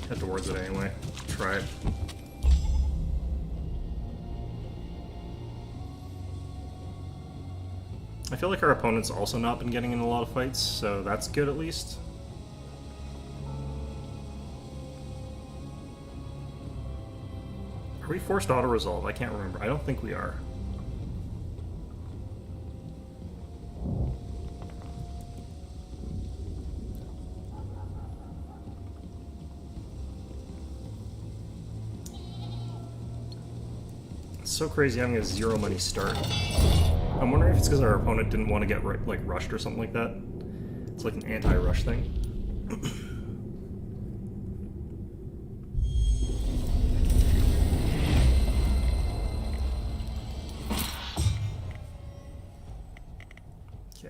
Head towards it anyway. Try it. I feel like our opponent's also not been getting in a lot of fights, so that's good at least. Are we forced auto-resolve? I can't remember. I don't think we are. It's so crazy having a zero money start. I'm wondering if it's because our opponent didn't want to get like rushed or something like that. It's like an anti-rush thing.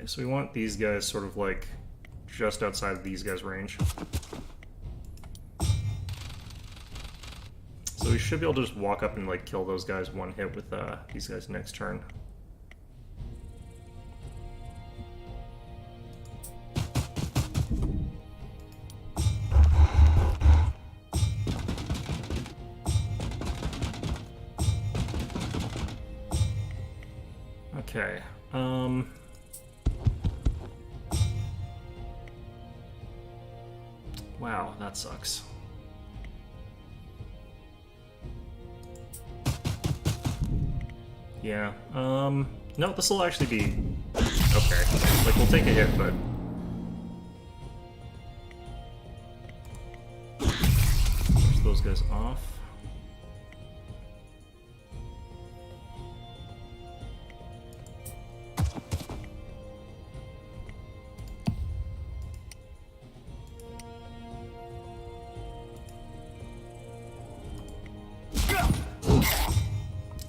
So we want these guys sort of like just outside of these guys' range. So we should be able to just walk up and like kill those guys one hit with these guys next turn. Okay. Wow, that sucks. Yeah, no, this will actually be okay. Like, we'll take a hit, but... Push those guys off.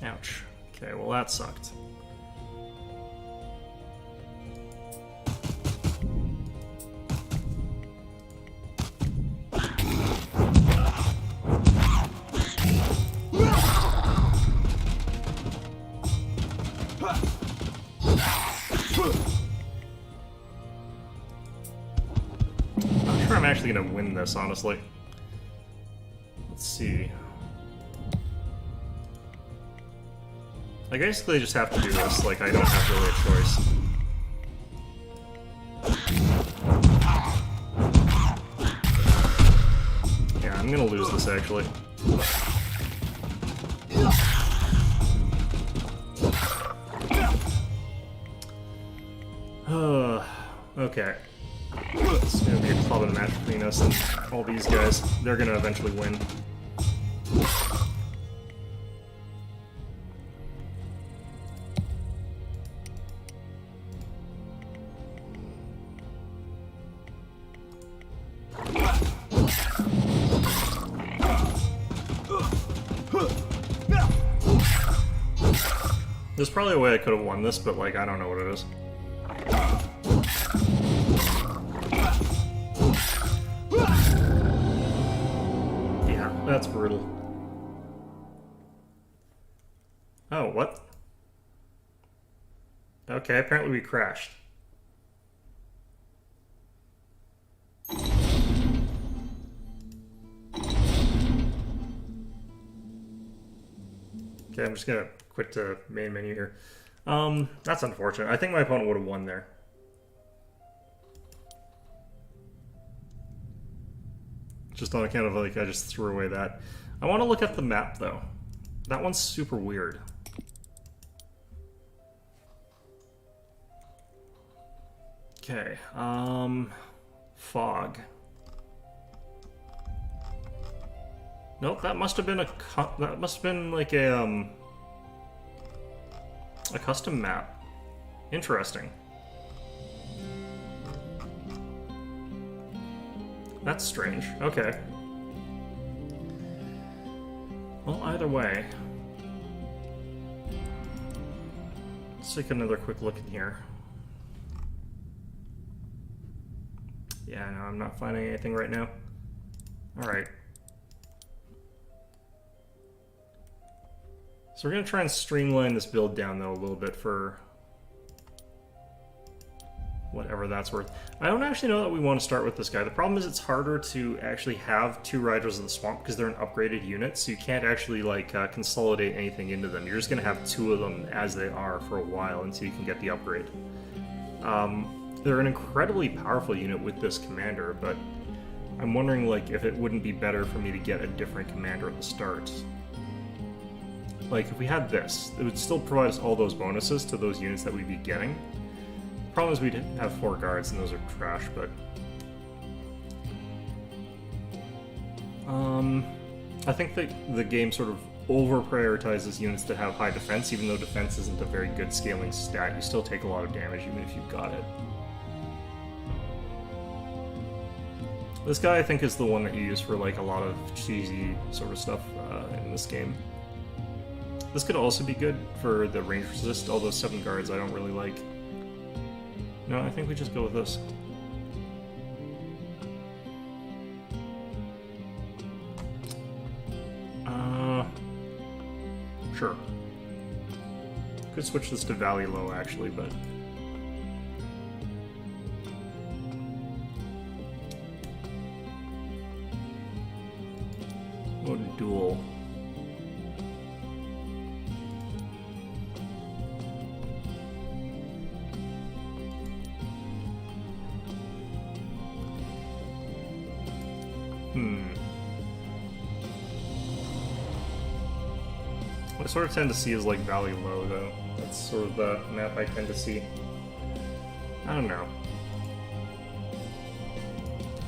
Ouch. Okay, well that sucked. actually gonna win this, honestly. Let's see. I basically just have to do this, like I don't have really a choice. Yeah, I'm gonna lose this actually. Okay. It's gonna be a club and match between us and all these guys. They're gonna eventually win. There's probably a way I could have won this, but like I don't know what it is. Yeah, that's brutal. Oh, what? Okay, apparently we crashed. Okay, I'm just gonna quit the main menu here. That's unfortunate. I think my opponent would have won there. Just on account of, like, I just threw away that. I want to look at the map, though. That one's super weird. Okay, fog. Nope, that must have been like a custom map. Interesting. That's strange. Okay. Well, either way. Let's take another quick look in here. Yeah, no, I'm not finding anything right now. Alright. So we're going to try and streamline this build down, though, a little bit for whatever that's worth. I don't actually know that we want to start with this guy. The problem is it's harder to actually have two Riders of the Swamp because they're an upgraded unit, so you can't actually like consolidate anything into them. You're just going to have two of them as they are for a while until you can get the upgrade. They're an incredibly powerful unit with this commander, but I'm wondering like if it wouldn't be better for me to get a different commander at the start. Like, if we had this, it would still provide us all those bonuses to those units that we'd be getting. The problem is we'd have 4 guards, and those are trash, but... I think that the game sort of over-prioritizes units that have high defense, even though defense isn't a very good scaling stat. You still take a lot of damage, even if you've got it. This guy, I think, is the one that you use for, like, a lot of cheesy sort of stuff in this game. This could also be good for the range resist, although 7 guards I don't really like. No, I think we just go with this. Sure. Could switch this to Valley Low, actually, but... Oh, duel. What I sort of tend to see is like Valley Low, though. That's sort of the map I tend to see. I don't know.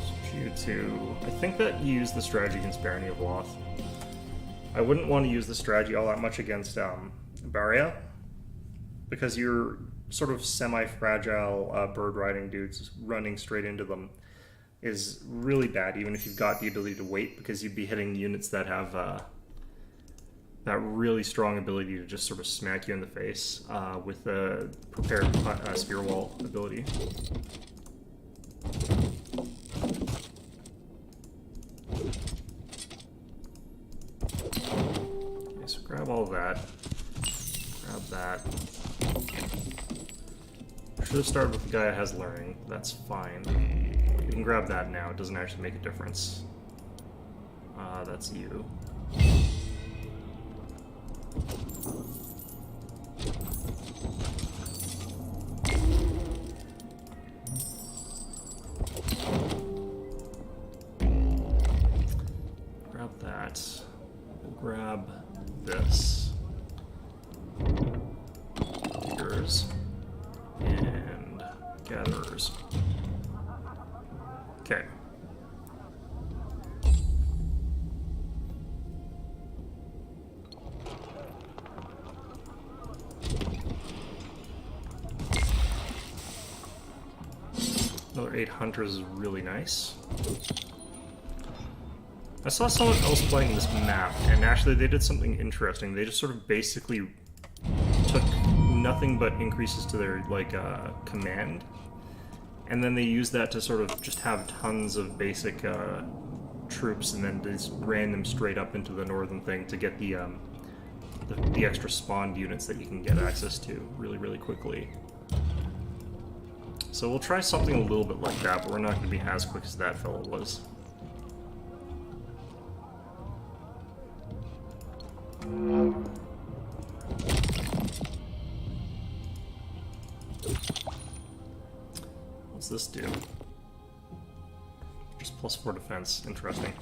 Switch you to... I think that you use the strategy against Barony of Loth. I wouldn't want to use the strategy all that much against Baria, because you're sort of semi-fragile bird riding dudes running straight into them is really bad, even if you've got the ability to wait, because you'd be hitting units that have that really strong ability to just sort of smack you in the face with the prepared spear wall ability. Okay, so grab all that. Grab that. I should have started with the guy that has learning. That's fine. can grab that now. It doesn't actually make a difference. That's you. Grab that. We'll grab this. Diggers. And gatherers. Okay. Another 8 hunters is really nice. I saw someone else playing this map, and actually they did something interesting. They just sort of basically took nothing but increases to their, like, command, and then they used that to sort of just have tons of basic troops, and then just ran them straight up into the northern thing to get the extra spawned units that you can get access to really, really quickly. So we'll try something a little bit like that, but we're not going to be as quick as that fellow was. What's this do? Just +4 defense. Interesting.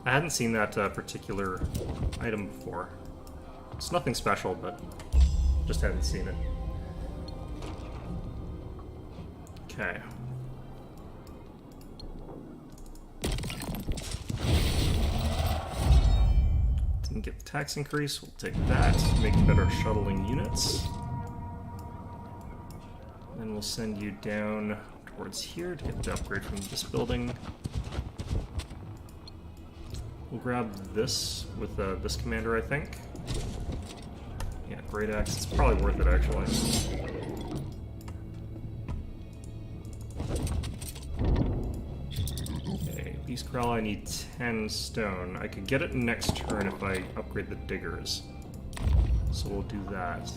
I hadn't seen that particular item before. It's nothing special, but just hadn't seen it. Okay. Didn't get the tax increase. We'll take that. Make better shuttling units. Then we'll send you down towards here to get the upgrade from this building. We'll grab this with this commander, I think. Yeah, Great Axe. It's probably worth it, actually. Okay, Beast Corral, I need 10 stone. I could get it next turn if I upgrade the diggers. So we'll do that.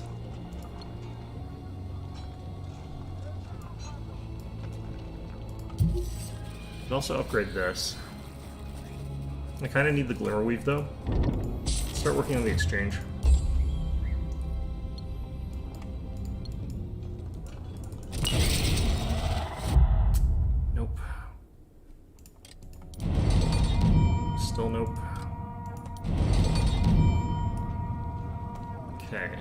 Could also upgrade this. I kind of need the Glimmerweave, though. Start working on the exchange. Nope. Still nope. Okay.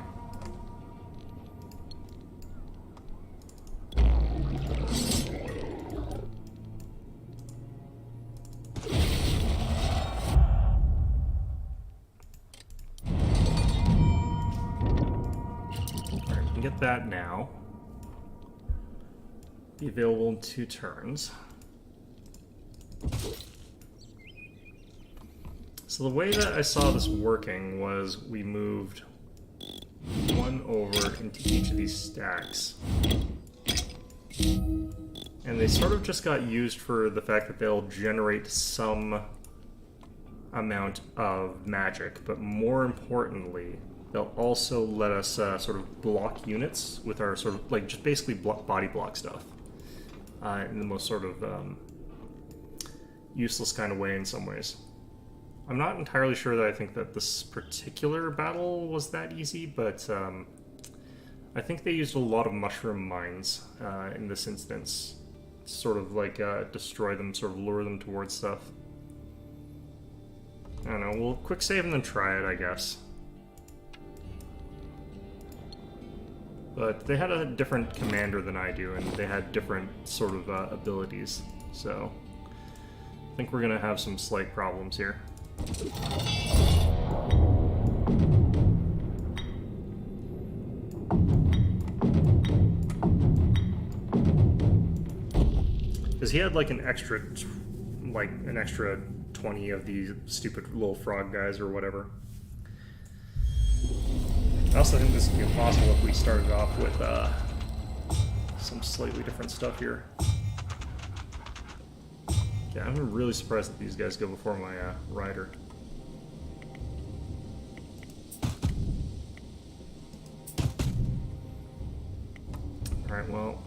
Get that now. Be available in 2 turns. So the way that I saw this working was we moved 1 over into each of these stacks. And they sort of just got used for the fact that they'll generate some amount of magic, but more importantly, they'll also let us sort of block units with our sort of, like, just basically body block stuff. In the most sort of useless kind of way in some ways. I'm not entirely sure that I think that this particular battle was that easy, but I think they used a lot of mushroom mines in this instance. Sort of like destroy them, sort of lure them towards stuff. I don't know, we'll quick save and then try it, I guess. But they had a different commander than I do, and they had different sort of abilities, so I think we're gonna have some slight problems here. Because he had like an extra 20 of these stupid little frog guys or whatever. I also think this would be impossible if we started off with some slightly different stuff here. Yeah, I'm really surprised that these guys go before my rider. Alright, well.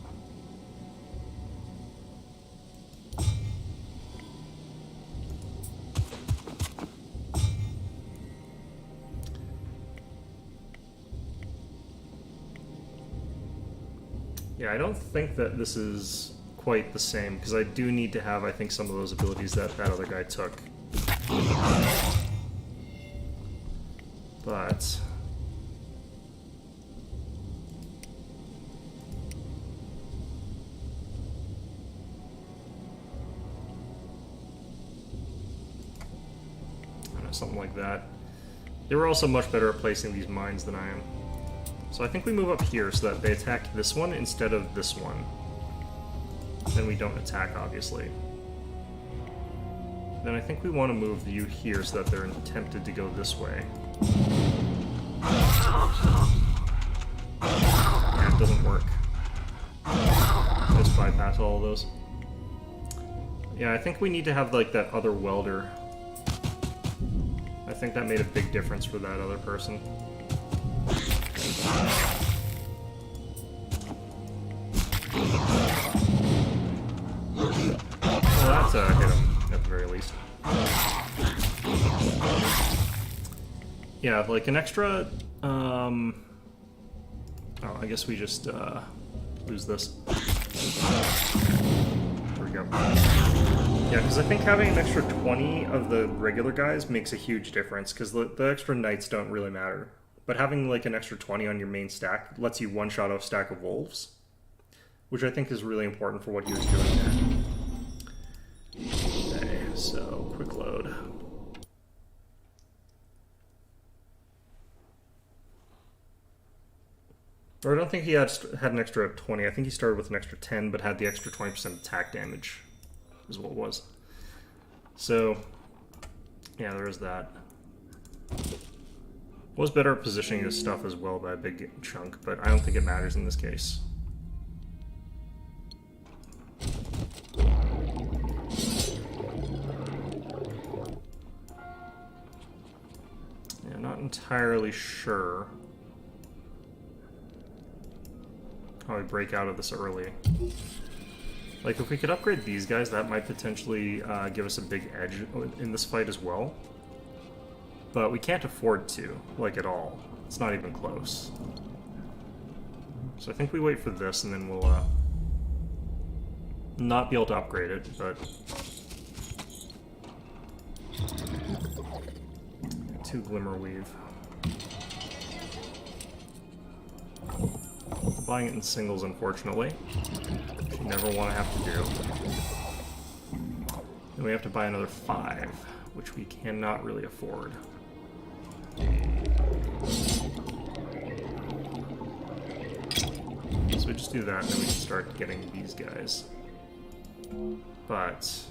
Yeah, I don't think that this is quite the same, because I do need to have, I think, some of those abilities that that other guy took. But... I don't know, something like that. They were also much better at placing these mines than I am. So I think we move up here so that they attack this one instead of this one. Then we don't attack, obviously. Then I think we want to move you here so that they're tempted to go this way. Yeah, it doesn't work. Just bypass all of those. Yeah, I think we need to have like that other welder. I think that made a big difference for that other person. Well, that's hit him, at the very least. Yeah, like an extra, oh, I guess we just, lose this. There we go. Yeah, because I think having an extra 20 of the regular guys makes a huge difference, because the extra knights don't really matter. But having like an extra 20 on your main stack lets you one-shot a stack of wolves, which I think is really important for what he was doing there. Okay, so quick load. Or I don't think he had an extra 20. I think he started with an extra 10, but had the extra 20% attack damage, is what it was. So, yeah, there is that. Was better at positioning his stuff as well by a big chunk, but I don't think it matters in this case. Yeah, not entirely sure how we break out of this early. Like, if we could upgrade these guys, that might potentially give us a big edge in this fight as well. But we can't afford to, like, at all. It's not even close. So I think we wait for this, and then we'll not be able to upgrade it, but... 2 Glimmer Weave. Buying it in singles, unfortunately, which you never want to have to do. Then we have to buy another 5, which we cannot really afford. So we just do that, and then we can start getting these guys. But...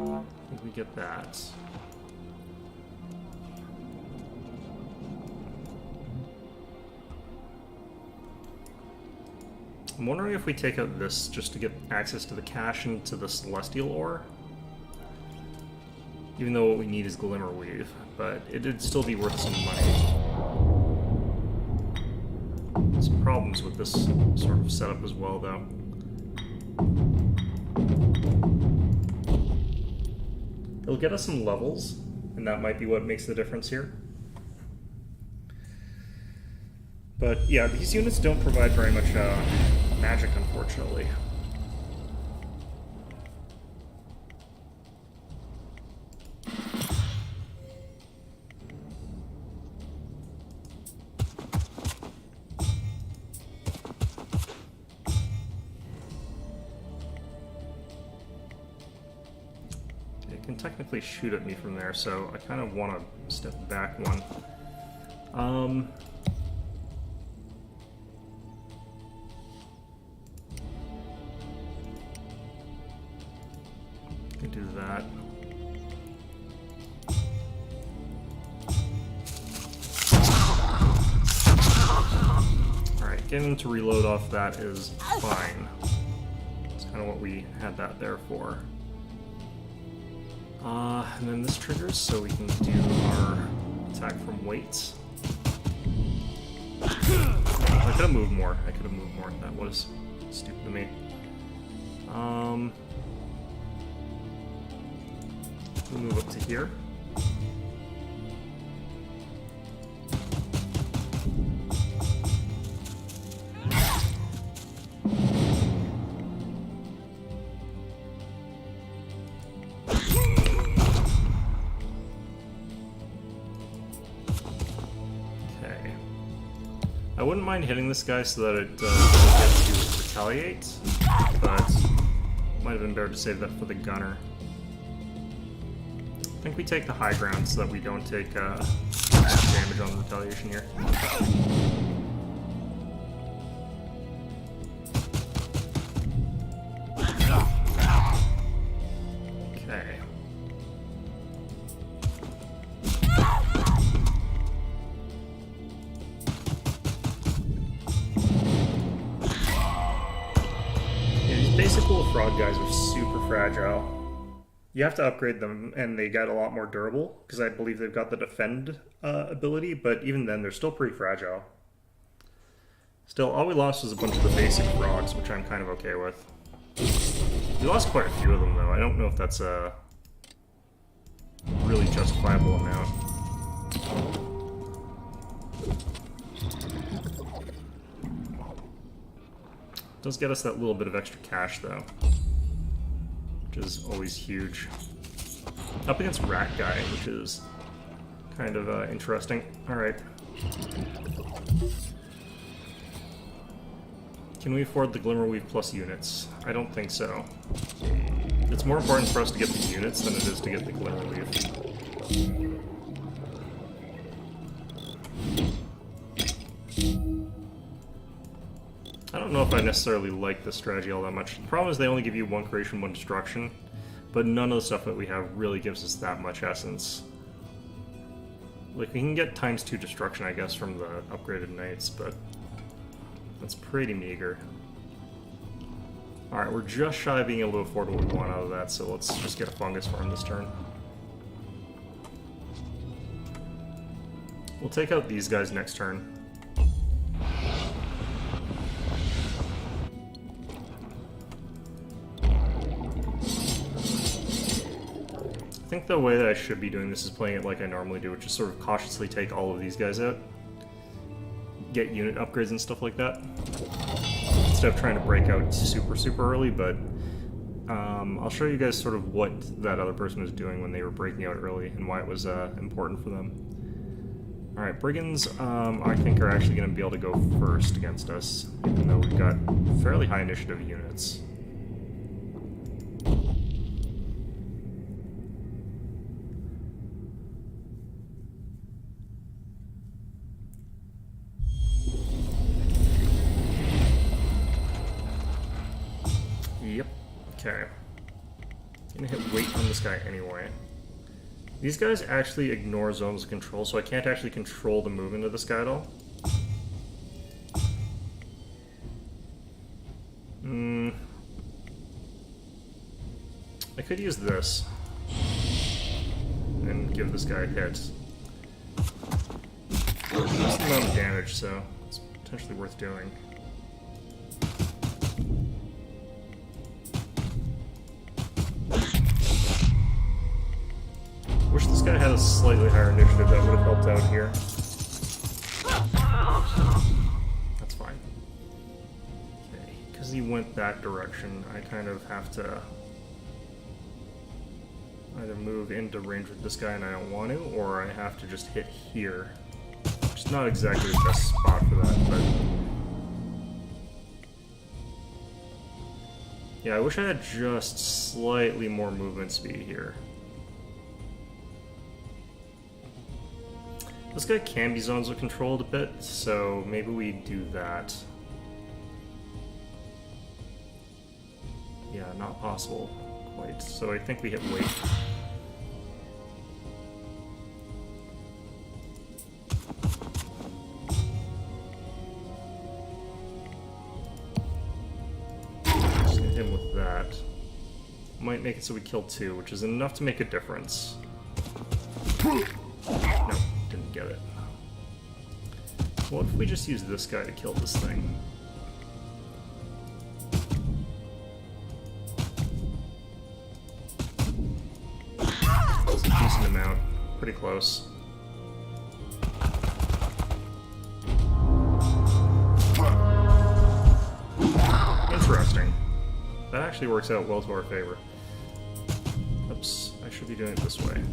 I think we get that. I'm wondering if we take out this just to get access to the cache and to the Celestial Ore. Even though what we need is Glimmer Weave, but it'd still be worth some money. Some problems with this sort of setup as well, though. It'll get us some levels, and that might be what makes the difference here. But yeah, these units don't provide very much magic, unfortunately. It can technically shoot at me from there, so I kind of want to step back one. Can do that. Alright, getting to reload off that is fine. That's kind of what we had that there for. And then this triggers, so we can do our attack from weights. I could have moved more. That was stupid of me. We'll move up to here. I wouldn't mind hitting this guy so that it doesn't get to retaliate, but might have been better to save that for the gunner. I think we take the high ground so that we don't take damage on the retaliation here. Okay. Basic little frog guys are super fragile. You have to upgrade them, and they get a lot more durable, because I believe they've got the defend ability, but even then, they're still pretty fragile. Still, all we lost was a bunch of the basic frogs, which I'm kind of okay with. We lost quite a few of them, though. I don't know if that's a really justifiable amount. Does get us that little bit of extra cash, though, which is always huge. Up against Rat Guy, which is kind of interesting. Alright. Can we afford the Glimmerweave plus units? I don't think so. It's more important for us to get the units than it is to get the Glimmerweave. I don't know if I necessarily like this strategy all that much. The problem is they only give you 1 creation, 1 destruction, but none of the stuff that we have really gives us that much essence. Like, we can get ×2 destruction, I guess, from the upgraded knights, but that's pretty meager. Alright, we're just shy of being able to afford what we want out of that, so let's just get a fungus farm this turn. We'll take out these guys next turn. I think the way that I should be doing this is playing it like I normally do, which is sort of cautiously take all of these guys out. Get unit upgrades and stuff like that. Instead of trying to break out super early, but I'll show you guys sort of what that other person was doing when they were breaking out early and why it was important for them. Alright, Brigands, I think are actually going to be able to go first against us, even though we've got fairly high initiative units. Yep. Okay. Gonna hit weight on this guy anyway. These guys actually ignore zones of control, so I can't actually control the movement of this guy at all. I could use this and give this guy a hit. That's the amount of damage, so it's potentially worth doing. Wish this guy had a slightly higher initiative, that would have helped out here. That's fine. Okay, because he went that direction, I kind of have to either move into range with this guy and I don't want to, or I have to just hit here. Which is not exactly the best spot for that, but... yeah, I wish I had just slightly more movement speed here. This guy can be zones of controlled a bit, so maybe we do that. Yeah, not possible quite, so I think we hit weight. Just hit him with that. Might make it so we kill 2, which is enough to make a difference. No. Didn't get it. What if we just use this guy to kill this thing? decent amount. Pretty close. Interesting. That actually works out well to our favor. Oops, I should be doing it this way.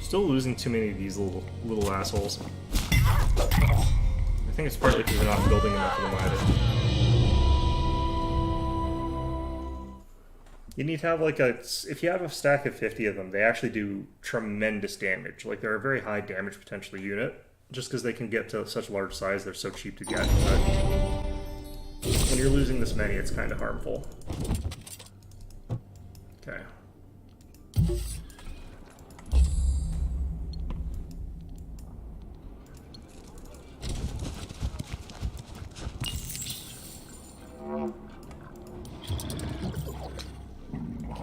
Still losing too many of these little assholes. I think it's partly because we're not building enough of them either. You need to have like if you have a stack of 50 of them, they actually do tremendous damage. Like they're a very high damage potential unit, just because they can get to such large size, they're so cheap to get. But when you're losing this many, it's kind of harmful. Okay.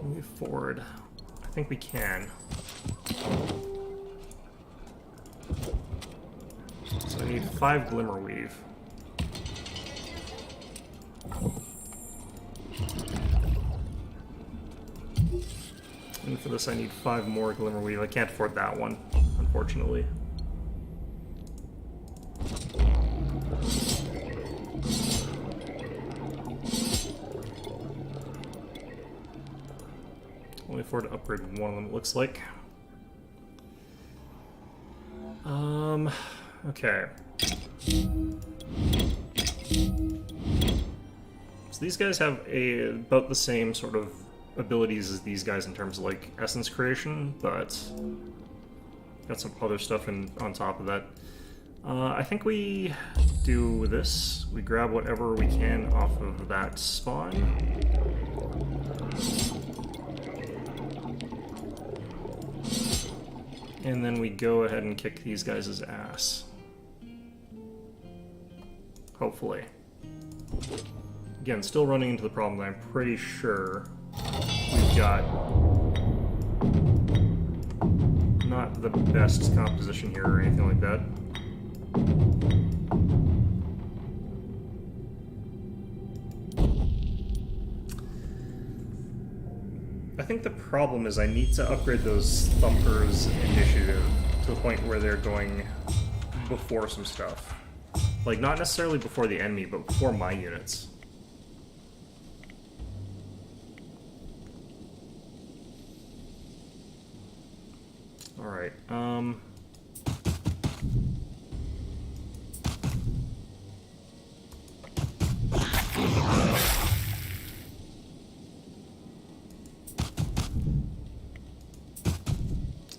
Move forward. I think we can. So I need 5 Glimmerweave. And for this I need 5 more Glimmerweave. I can't afford that one, unfortunately. Only afford to upgrade one of them, it looks like. Okay. So these guys have about the same sort of abilities as these guys in terms of like essence creation, but got some other stuff on top of that. I think we do this. We grab whatever we can off of that spawn. And then we go ahead and kick these guys' ass. Hopefully. Again, still running into the problem that I'm pretty sure we've got not the best composition here or anything like that. I think the problem is I need to upgrade those Thumpers initiative to the point where they're going before some stuff. Like, not necessarily before the enemy, but before my units. Alright,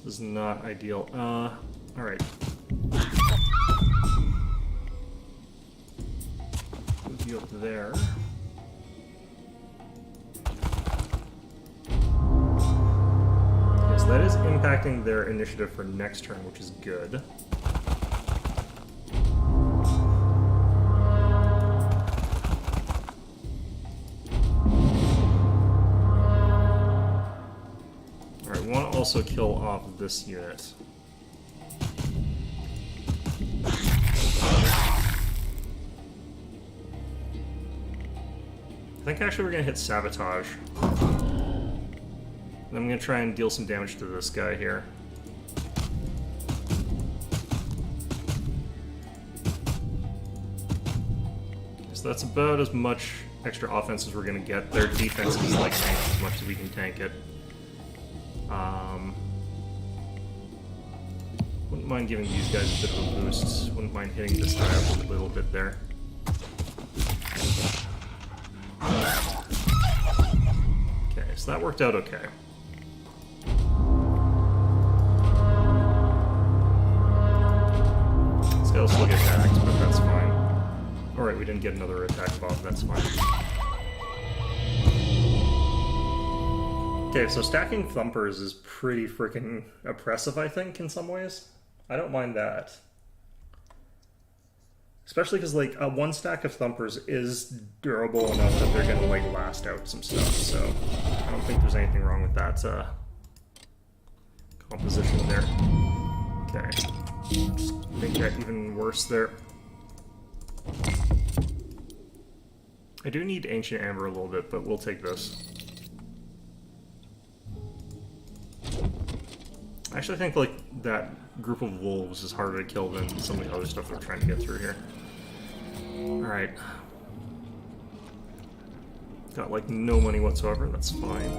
this is not ideal. Alright. Move you up there. Okay, so that is impacting their initiative for next turn, which is good. Alright, we want to also kill off this unit. I think actually we're going to hit Sabotage. And I'm going to try and deal some damage to this guy here. So that's about as much extra offense as we're going to get. Their defense is like tanked as much as we can tank it. Wouldn't mind giving these guys a bit of a boost. Wouldn't mind hitting this guy up a little bit there. Okay, so that worked out okay. This guy will still get attacked, but that's fine. Alright, we didn't get another attack buff, that's fine. Okay, so stacking Thumpers is pretty freaking oppressive, I think, in some ways. I don't mind that. Especially because, like, one stack of Thumpers is durable enough that they're gonna, like, last out some stuff, so I don't think there's anything wrong with that composition there. Okay. Just make that even worse there. I do need Ancient Amber a little bit, but we'll take this. I actually think, like, that group of wolves is harder to kill than some of the other stuff they're trying to get through here. Alright. Got, like, no money whatsoever, that's fine.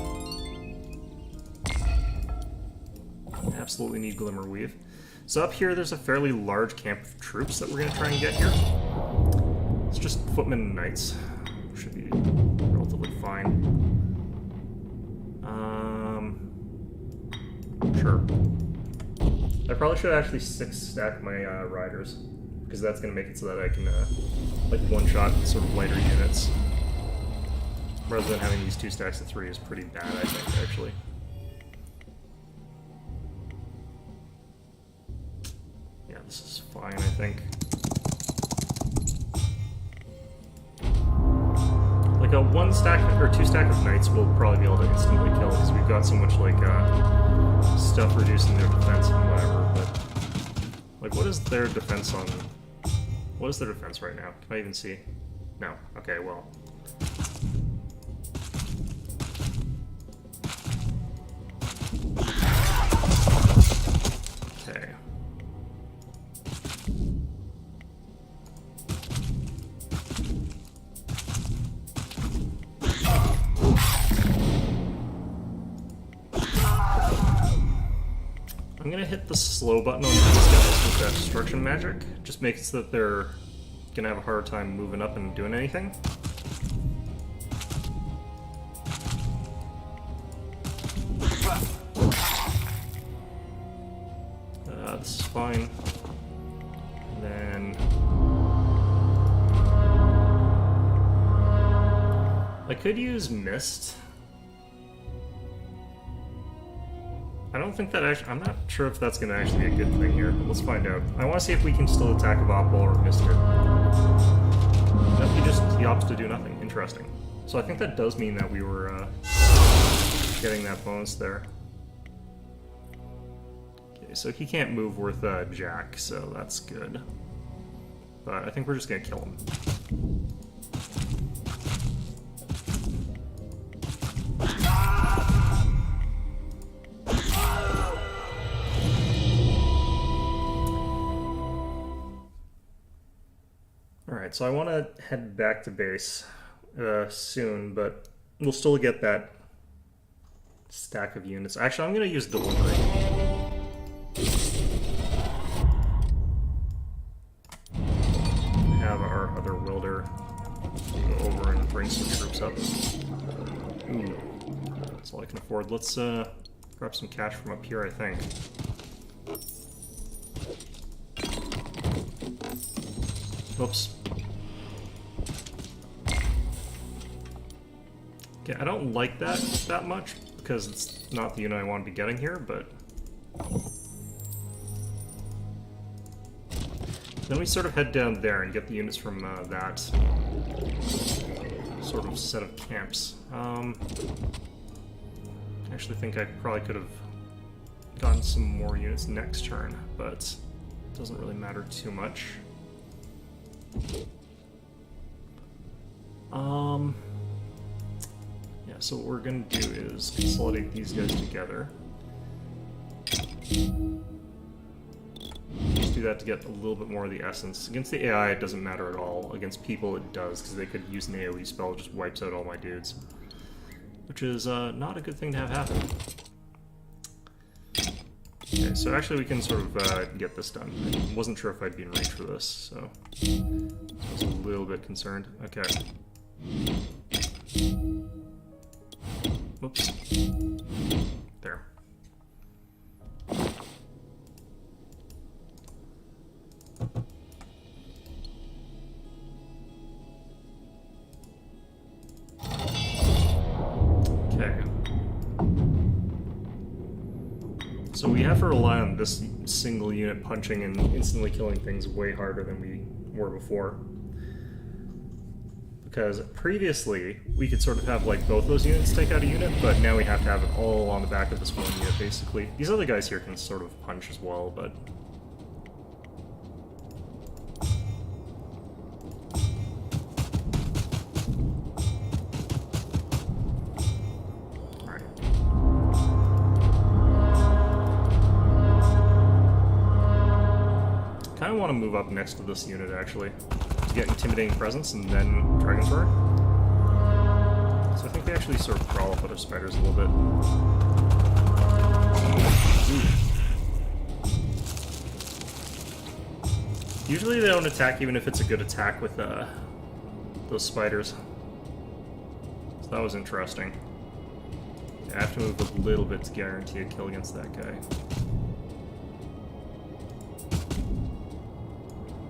Absolutely need Glimmer Weave. So up here, there's a fairly large camp of troops that we're going to try and get here. It's just footmen and knights. Should be relatively fine. Sure. I probably should actually 6-stack my riders, because that's going to make it so that I can, like, one-shot sort of lighter units. Rather than having these 2 stacks of 3 is pretty bad, I think, actually. Yeah, this is fine, I think. Like a 1-stack or 2-stack of knights will probably be able to instantly kill because we've got so much like stuff reducing their defense and whatever. But like, what is their defense on? What is their defense right now? Can I even see? No. Okay. Well. Okay. I'm gonna hit the slow button on these guys with that destruction magic. Just makes it so that they're gonna have a harder time moving up and doing anything. This is fine. And then I could use Mist. I don't think that actually... I'm not sure if that's going to actually be a good thing here, but let's find out. I want to see if we can still attack a Bop Ball or Mist it. Nope, he opts to do nothing. Interesting. So I think that does mean that we were getting that bonus there. Okay, so he can't move worth Jack, so that's good. But I think we're just going to kill him. Alright, so I want to head back to base soon, but we'll still get that stack of units. Actually, I'm going to use Delivery. Have our other Wilder go over and bring some troops up. Ooh, that's all I can afford. Let's grab some cash from up here, I think. Oops. Okay, I don't like that much because it's not the unit I want to be getting here, but then we sort of head down there and get the units from that sort of set of camps. I actually think I probably could have gotten some more units next turn, but it doesn't really matter too much. Yeah, so what we're gonna do is consolidate these guys together. Just do that to get a little bit more of the essence. Against the AI, it doesn't matter at all. Against people, it does, because they could use an AoE spell, just wipes out all my dudes. Which is not a good thing to have happen. Okay, so actually we can sort of get this done. I wasn't sure if I'd be in range for this, so I was a little bit concerned. Okay. Whoops. There. Okay. So we have to rely on this single unit punching and instantly killing things way harder than we were before. Because previously, we could sort of have like both those units take out a unit, but now we have to have it all on the back of this one unit, basically. These other guys here can sort of punch as well, but... kind of want to move up next to this unit, actually, to get intimidating presence and then Dragon's Roar. So I think they actually sort of crawl up other spiders a little bit. Ooh. Usually they don't attack even if it's a good attack with those spiders. So that was interesting. Yeah, I have to move a little bit to guarantee a kill against that guy.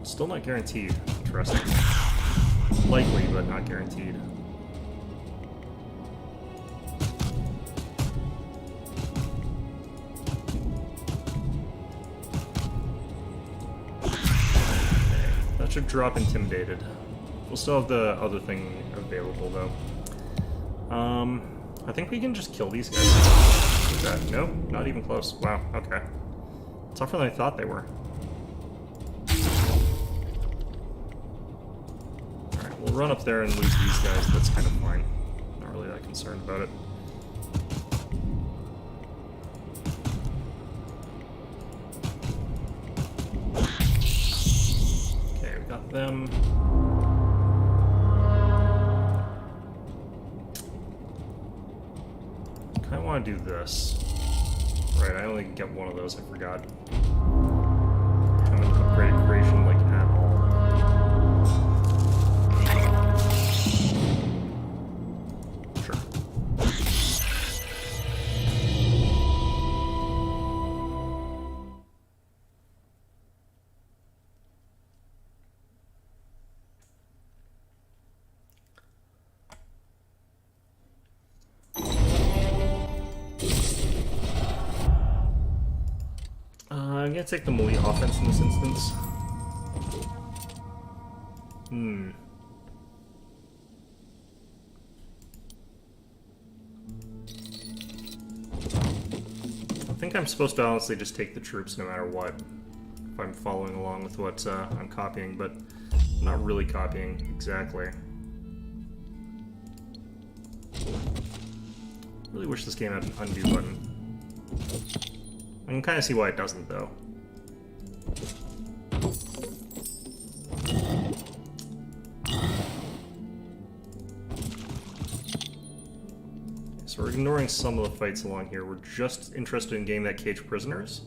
Still not guaranteed. Interesting. Likely, but not guaranteed. That should drop Intimidated. We'll still have the other thing available, though. I think we can just kill these guys. Is that? Nope, not even close. Wow, okay. Tougher than I thought they were. Alright, we'll run up there and lose these guys. That's kind of fine. Not really that concerned about it. Okay, we got them. I want to do this. Right, I only get one of those, I forgot. I haven't upgraded creation like at all. Sure. I'm gonna take the melee offense in this instance. I think I'm supposed to honestly just take the troops no matter what, if I'm following along with what I'm copying, but I'm not really copying exactly. Really wish this game had an undo button. I can kind of see why it doesn't, though. So we're ignoring some of the fights along here. We're just interested in getting that caged prisoners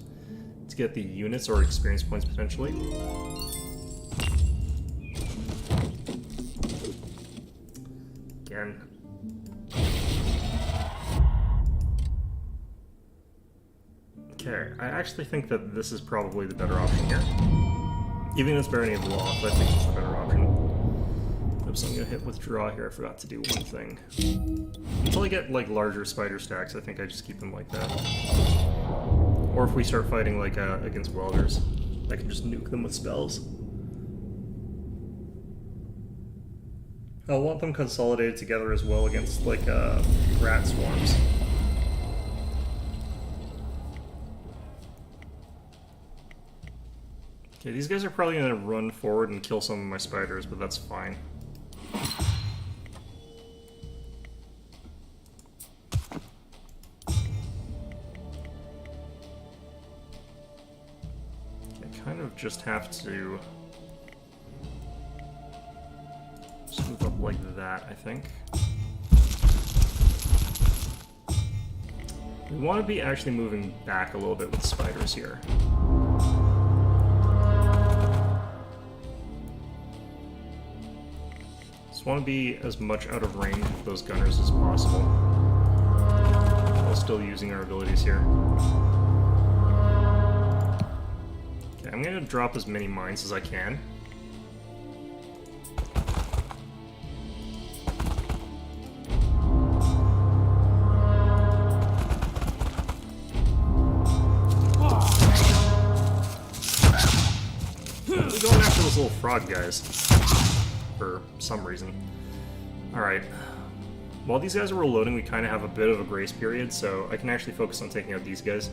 to get the units or experience points potentially. Again. Okay, I actually think that this is probably the better option here. Even if it's Barony of Law, I think it's the better option. Oops, I'm gonna hit withdraw here. I forgot to do one thing. Until I get like larger spider stacks, I think I just keep them like that. Or if we start fighting like against welders, I can just nuke them with spells. I'll want them consolidated together as well against like rat swarms. Okay, these guys are probably going to run forward and kill some of my spiders, but that's fine. I kind of just have to just move up like that, I think. We want to be actually moving back a little bit with spiders here. Want to be as much out of range of those gunners as possible, while still using our abilities here. Okay, I'm going to drop as many mines as I can. We're going after those little frog guys. For some reason. Alright. While these guys are reloading, we kind of have a bit of a grace period, so I can actually focus on taking out these guys.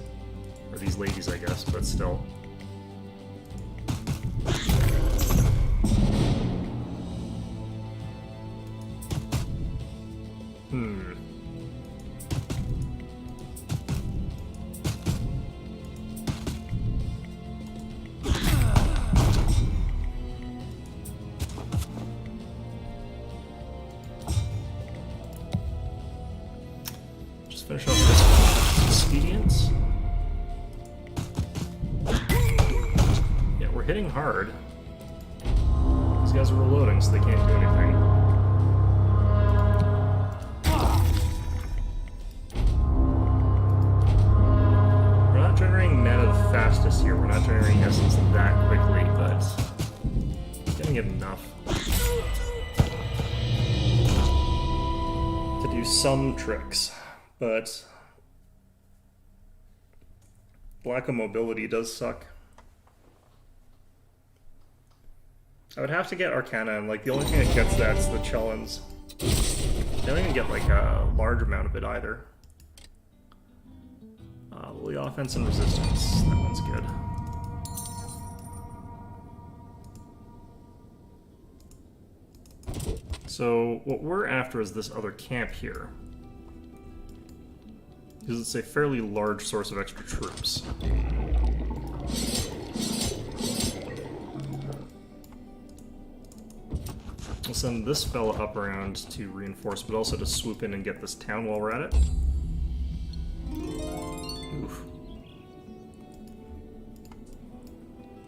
Or these ladies, I guess, but still. we're hitting hard. These guys are reloading, so they can't do anything. We're not generating mana the fastest here. We're not generating essence that quickly, but getting it enough to do some tricks. But lack of mobility does suck. I would have to get Arcana, and like the only thing that gets that's the Chellins. They don't even get like a large amount of it either. The offense and resistance, that one's good. So what we're after is this other camp here, because it's a fairly large source of extra troops. We'll send this fella up around to reinforce, but also to swoop in and get this town while we're at it. Oof.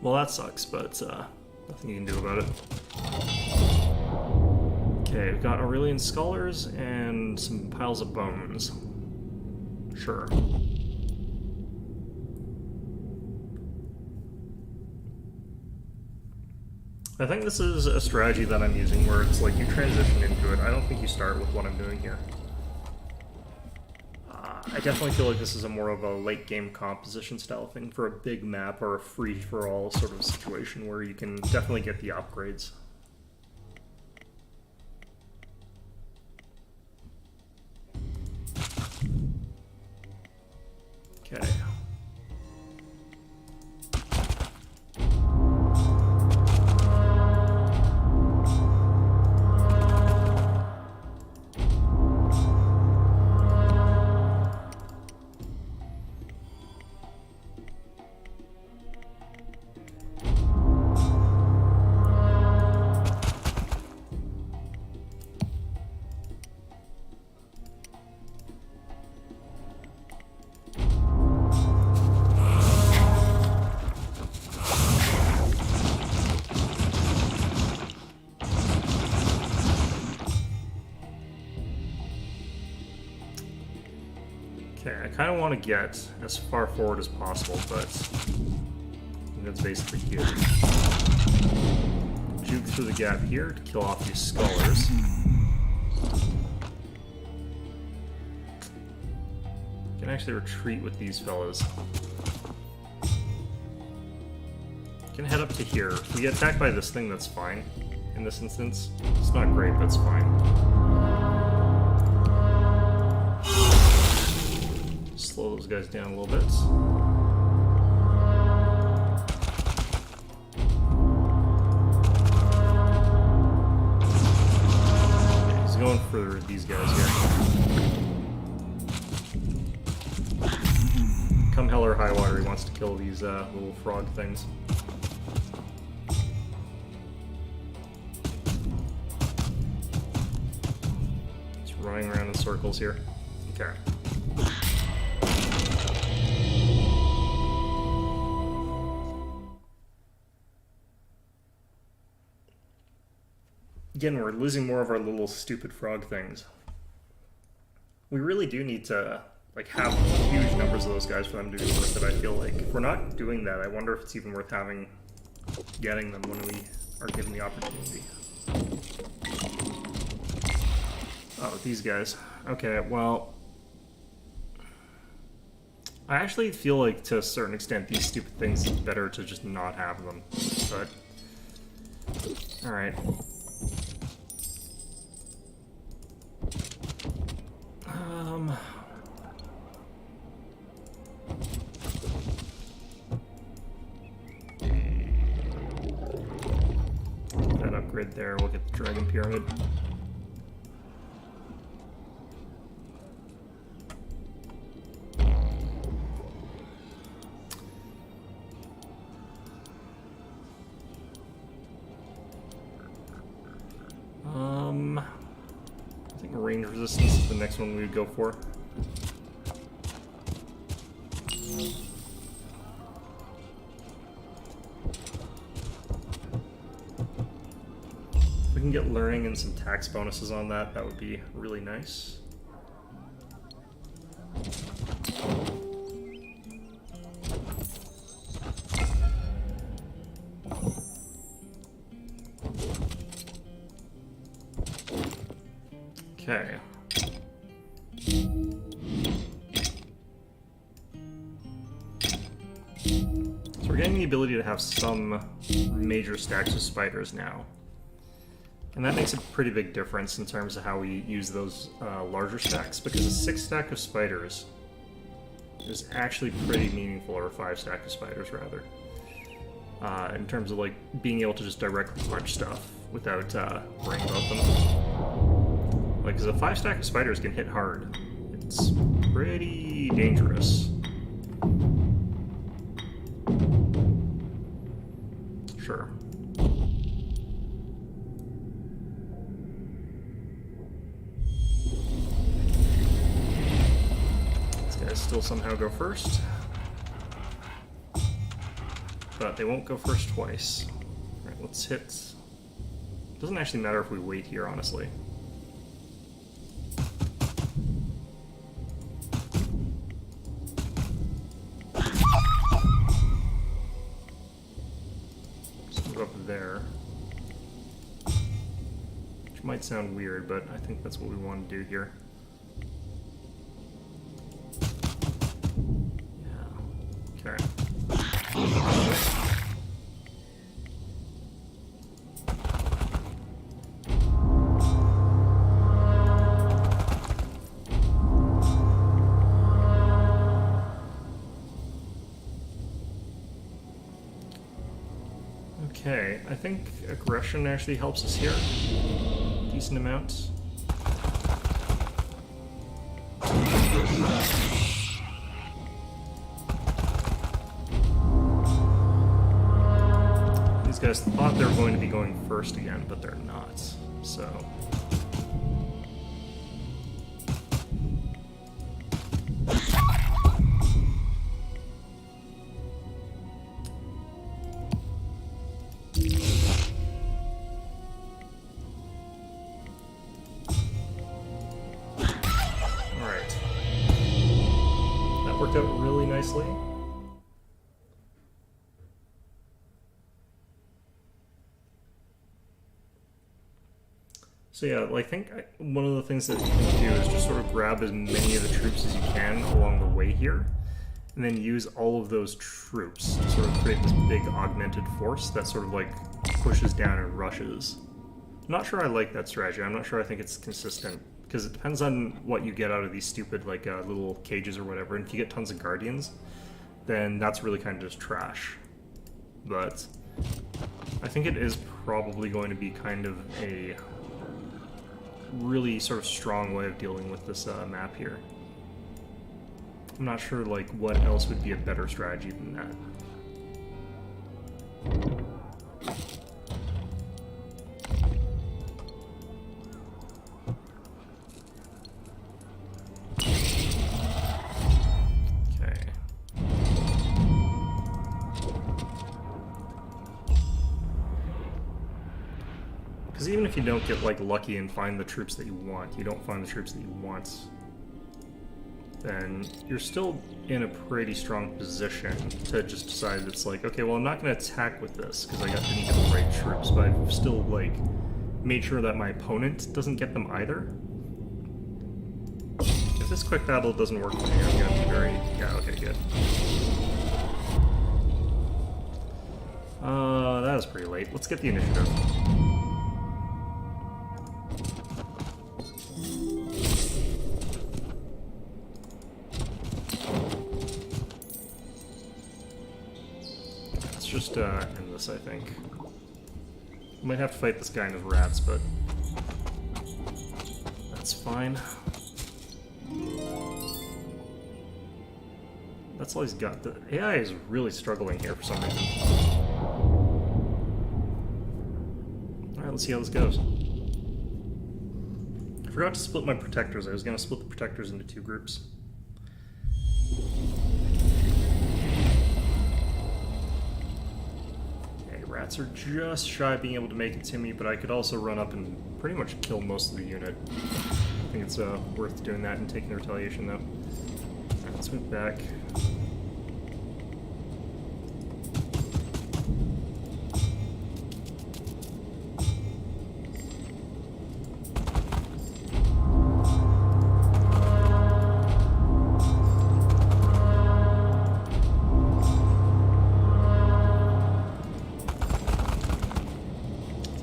Well, that sucks, but nothing you can do about it. Okay, we've got Aurelian Scholars and some piles of bones. Sure. I think this is a strategy that I'm using where it's like you transition into it. I don't think you start with what I'm doing here. I definitely feel like this is a more of a late game composition style thing for a big map or a free-for-all sort of situation where you can definitely get the upgrades. Okay. Okay, I kind of want to get as far forward as possible, but that's basically here. Juke through the gap here to kill off these scholars. Can actually retreat with these fellas. Can head up to here. If we get attacked by this thing, that's fine. In this instance, it's not great, but it's fine. Slow those guys down a little bit. Okay, he's going for these guys here. Come hell or high water, he wants to kill these little frog things. Just running around in circles here. Okay. Again, we're losing more of our little stupid frog things. We really do need to like have huge numbers of those guys for them to be worth it, I feel like. If we're not doing that, I wonder if it's even worth getting them when we are given the opportunity. Oh, these guys. Okay, well, I actually feel like to a certain extent these stupid things is better to just not have them, but alright. That upgrade there, we'll get the Dragon Pyramid. I think range resistance is the next one we would go for. can get learning and some tax bonuses on that, that would be really nice. Okay. So we're getting the ability to have some major stacks of spiders now. And that makes a pretty big difference in terms of how we use those larger stacks, because a 6 stack of spiders is actually pretty meaningful, or a 5 stack of spiders rather, in terms of like being able to just directly punch stuff without worrying about them. Like, because a 5 stack of spiders can hit hard. It's pretty dangerous. Sure. Still somehow go first, but they won't go first twice. Alright, let's hit. Doesn't actually matter if we wait here, honestly. Just move up there. Which might sound weird, but I think that's what we want to do here. Okay. Okay, I think aggression actually helps us here. Decent amount. These guys thought they were going to be going first again, but they're not, so... Alright. That worked out really nicely. So yeah, I think one of the things that you can do is just sort of grab as many of the troops as you can along the way here, and then use all of those troops to sort of create this big augmented force that sort of like pushes down and rushes. I'm not sure I like that strategy. I'm not sure I think it's consistent, because it depends on what you get out of these stupid like little cages or whatever, and if you get tons of guardians, then that's really kind of just trash. But I think it is probably going to be kind of a really sort of strong way of dealing with this map here. I'm not sure like what else would be a better strategy than that. Because even if you don't get like lucky and find the troops that you want, you don't find the troops that you want, then you're still in a pretty strong position to just decide it's like, okay, well, I'm not going to attack with this because didn't get the right troops, but I've still like made sure that my opponent doesn't get them either. If this quick battle doesn't work for me, I'm going to be very... Yeah, okay, good. That was pretty late. Let's get the initiative. Let's just end this, I think. Might have to fight this guy and his rats, but that's fine. That's all he's got. The AI is really struggling here for some reason. Alright, let's see how this goes. I forgot to split my protectors. I was going to split the protectors into 2 groups. Okay, Rats are just shy of being able to make it to me, but I could also run up and pretty much kill most of the unit. I think it's worth doing that and taking the retaliation, though. Alright, let's move back.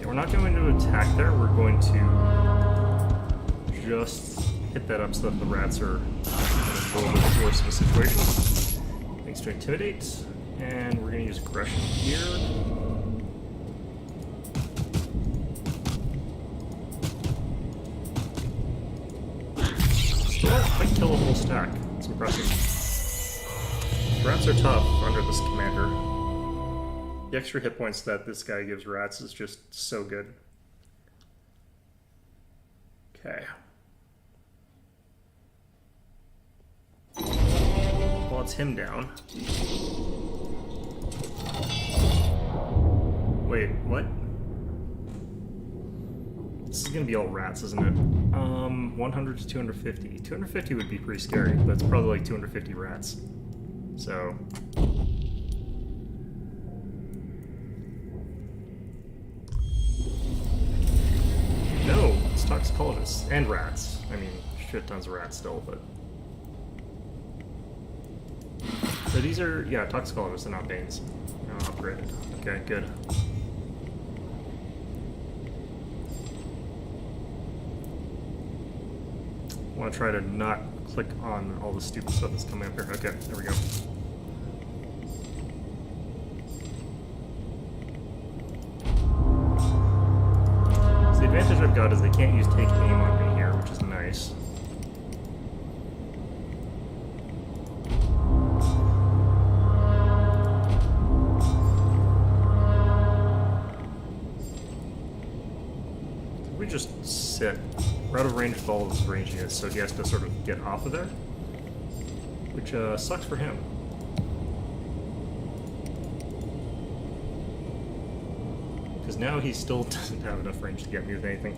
We're not going to attack there, we're going to just hit that up so that the rats are in a little bit worse of a situation. Thanks to Intimidate, and we're going to use Aggression here. Still might kill a whole stack, it's impressive. Rats are tough under this commander. The extra hit points that this guy gives rats is just so good. Okay. Well, it's him down. Wait, what? This is gonna be all rats, isn't it? 100 to 250. 250 would be pretty scary, but it's probably like 250 rats. So... No, it's toxicologists and rats. I mean, shit tons of rats still, but... So these are, yeah, toxicologists and not Banes. No, upgraded. Okay, good. I want to try to not click on all the stupid stuff that's coming up here. Okay, there we go. The advantage I've got is they can't use take aim on me here, which is nice. We just sit. We're out of range of all of his range units, so he has to sort of get off of there, which sucks for him. Because now he still doesn't have enough range to get me with anything.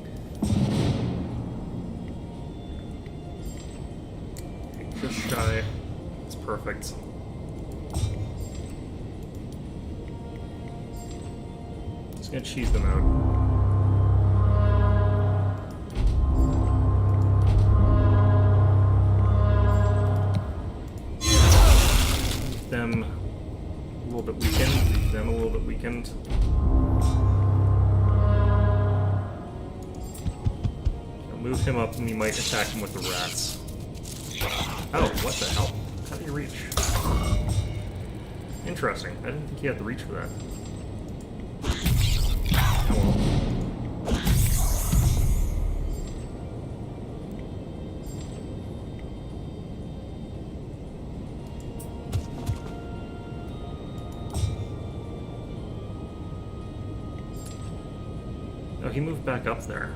Okay, just shy. It's perfect. Just gonna cheese them out. Leave them a little bit weakened. Leave them a little bit weakened. Move him up and we might attack him with the rats. Oh, what the hell? How do you reach? Interesting. I didn't think he had the reach for that. Oh well. Oh, he moved back up there.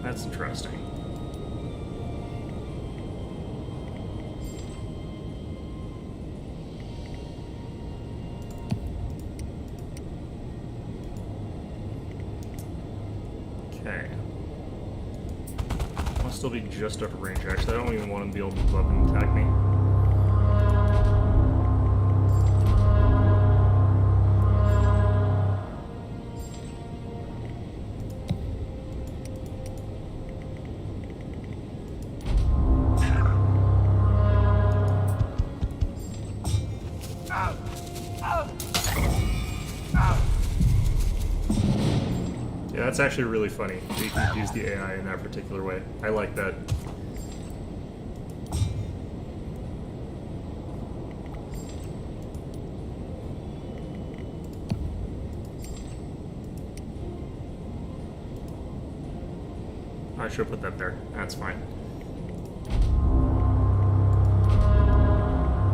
That's interesting. Okay. I'll still be just out of range, actually. I don't even want him to be able to move up and attack me. Yeah, that's actually really funny that you can use the AI in that particular way. I like that. I should put that there. That's fine.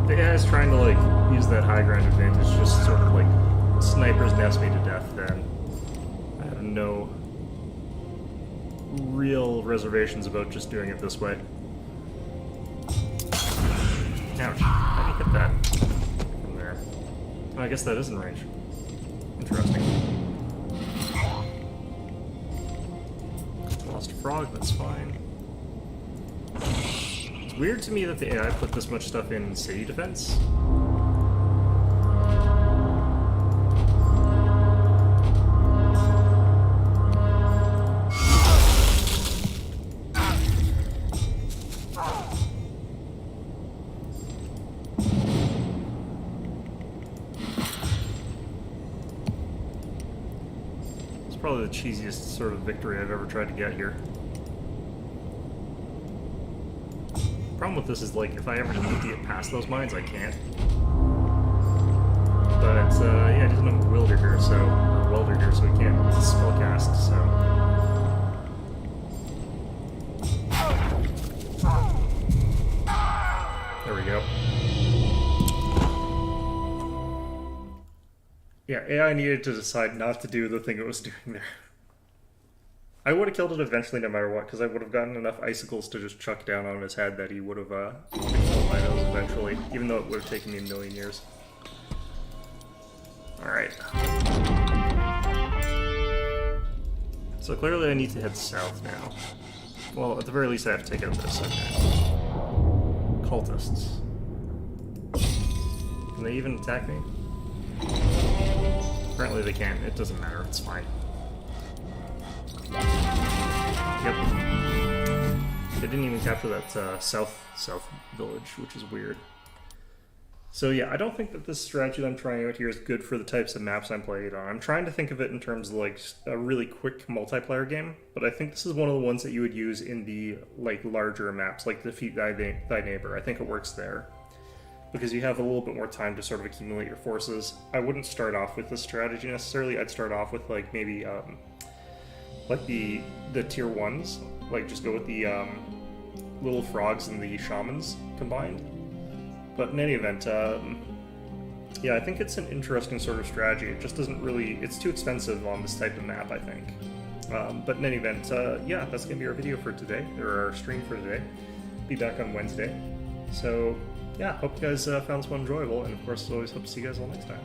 The AI is trying to like use that high ground advantage, just sort of like snipers nest me to death then. I have no real reservations about just doing it this way. Ouch. How do you hit that from there? Oh, I guess that is in range. interesting. Lost a frog, that's fine. It's weird to me that the AI put this much stuff in city defense. Probably the cheesiest sort of victory I've ever tried to get here. Problem with this is, like, if I ever need to get past those mines, I can't. But it's, yeah, it doesn't have a welder here, so he can't spellcast, so. There we go. Yeah, AI needed to decide not to do the thing it was doing there. I would have killed it eventually no matter what, because I would have gotten enough icicles to just chuck down on his head that he would have killed my nose eventually, even though it would have taken me a million years. Alright. So clearly I need to head south now. Well, at the very least I have to take out this, okay. Cultists. Can they even attack me? Apparently they can. It doesn't matter. It's fine. Yep. They didn't even capture that south village, which is weird. So yeah, I don't think that this strategy that I'm trying out here is good for the types of maps I'm playing it on. I'm trying to think of it in terms of like a really quick multiplayer game, but I think this is one of the ones that you would use in the like larger maps, like Defeat Thy Neighbor. I think it works there, because you have a little bit more time to sort of accumulate your forces. I wouldn't start off with this strategy necessarily. I'd start off with like maybe like the tier 1s, like just go with the little frogs and the shamans combined. But in any event, yeah, I think it's an interesting sort of strategy. It just doesn't really, it's too expensive on this type of map, I think. But in any event, yeah, that's going to be our video for today, or our stream for today. Be back on Wednesday. So, yeah, hope you guys found this one enjoyable, and of course, always hope to see you guys all next time.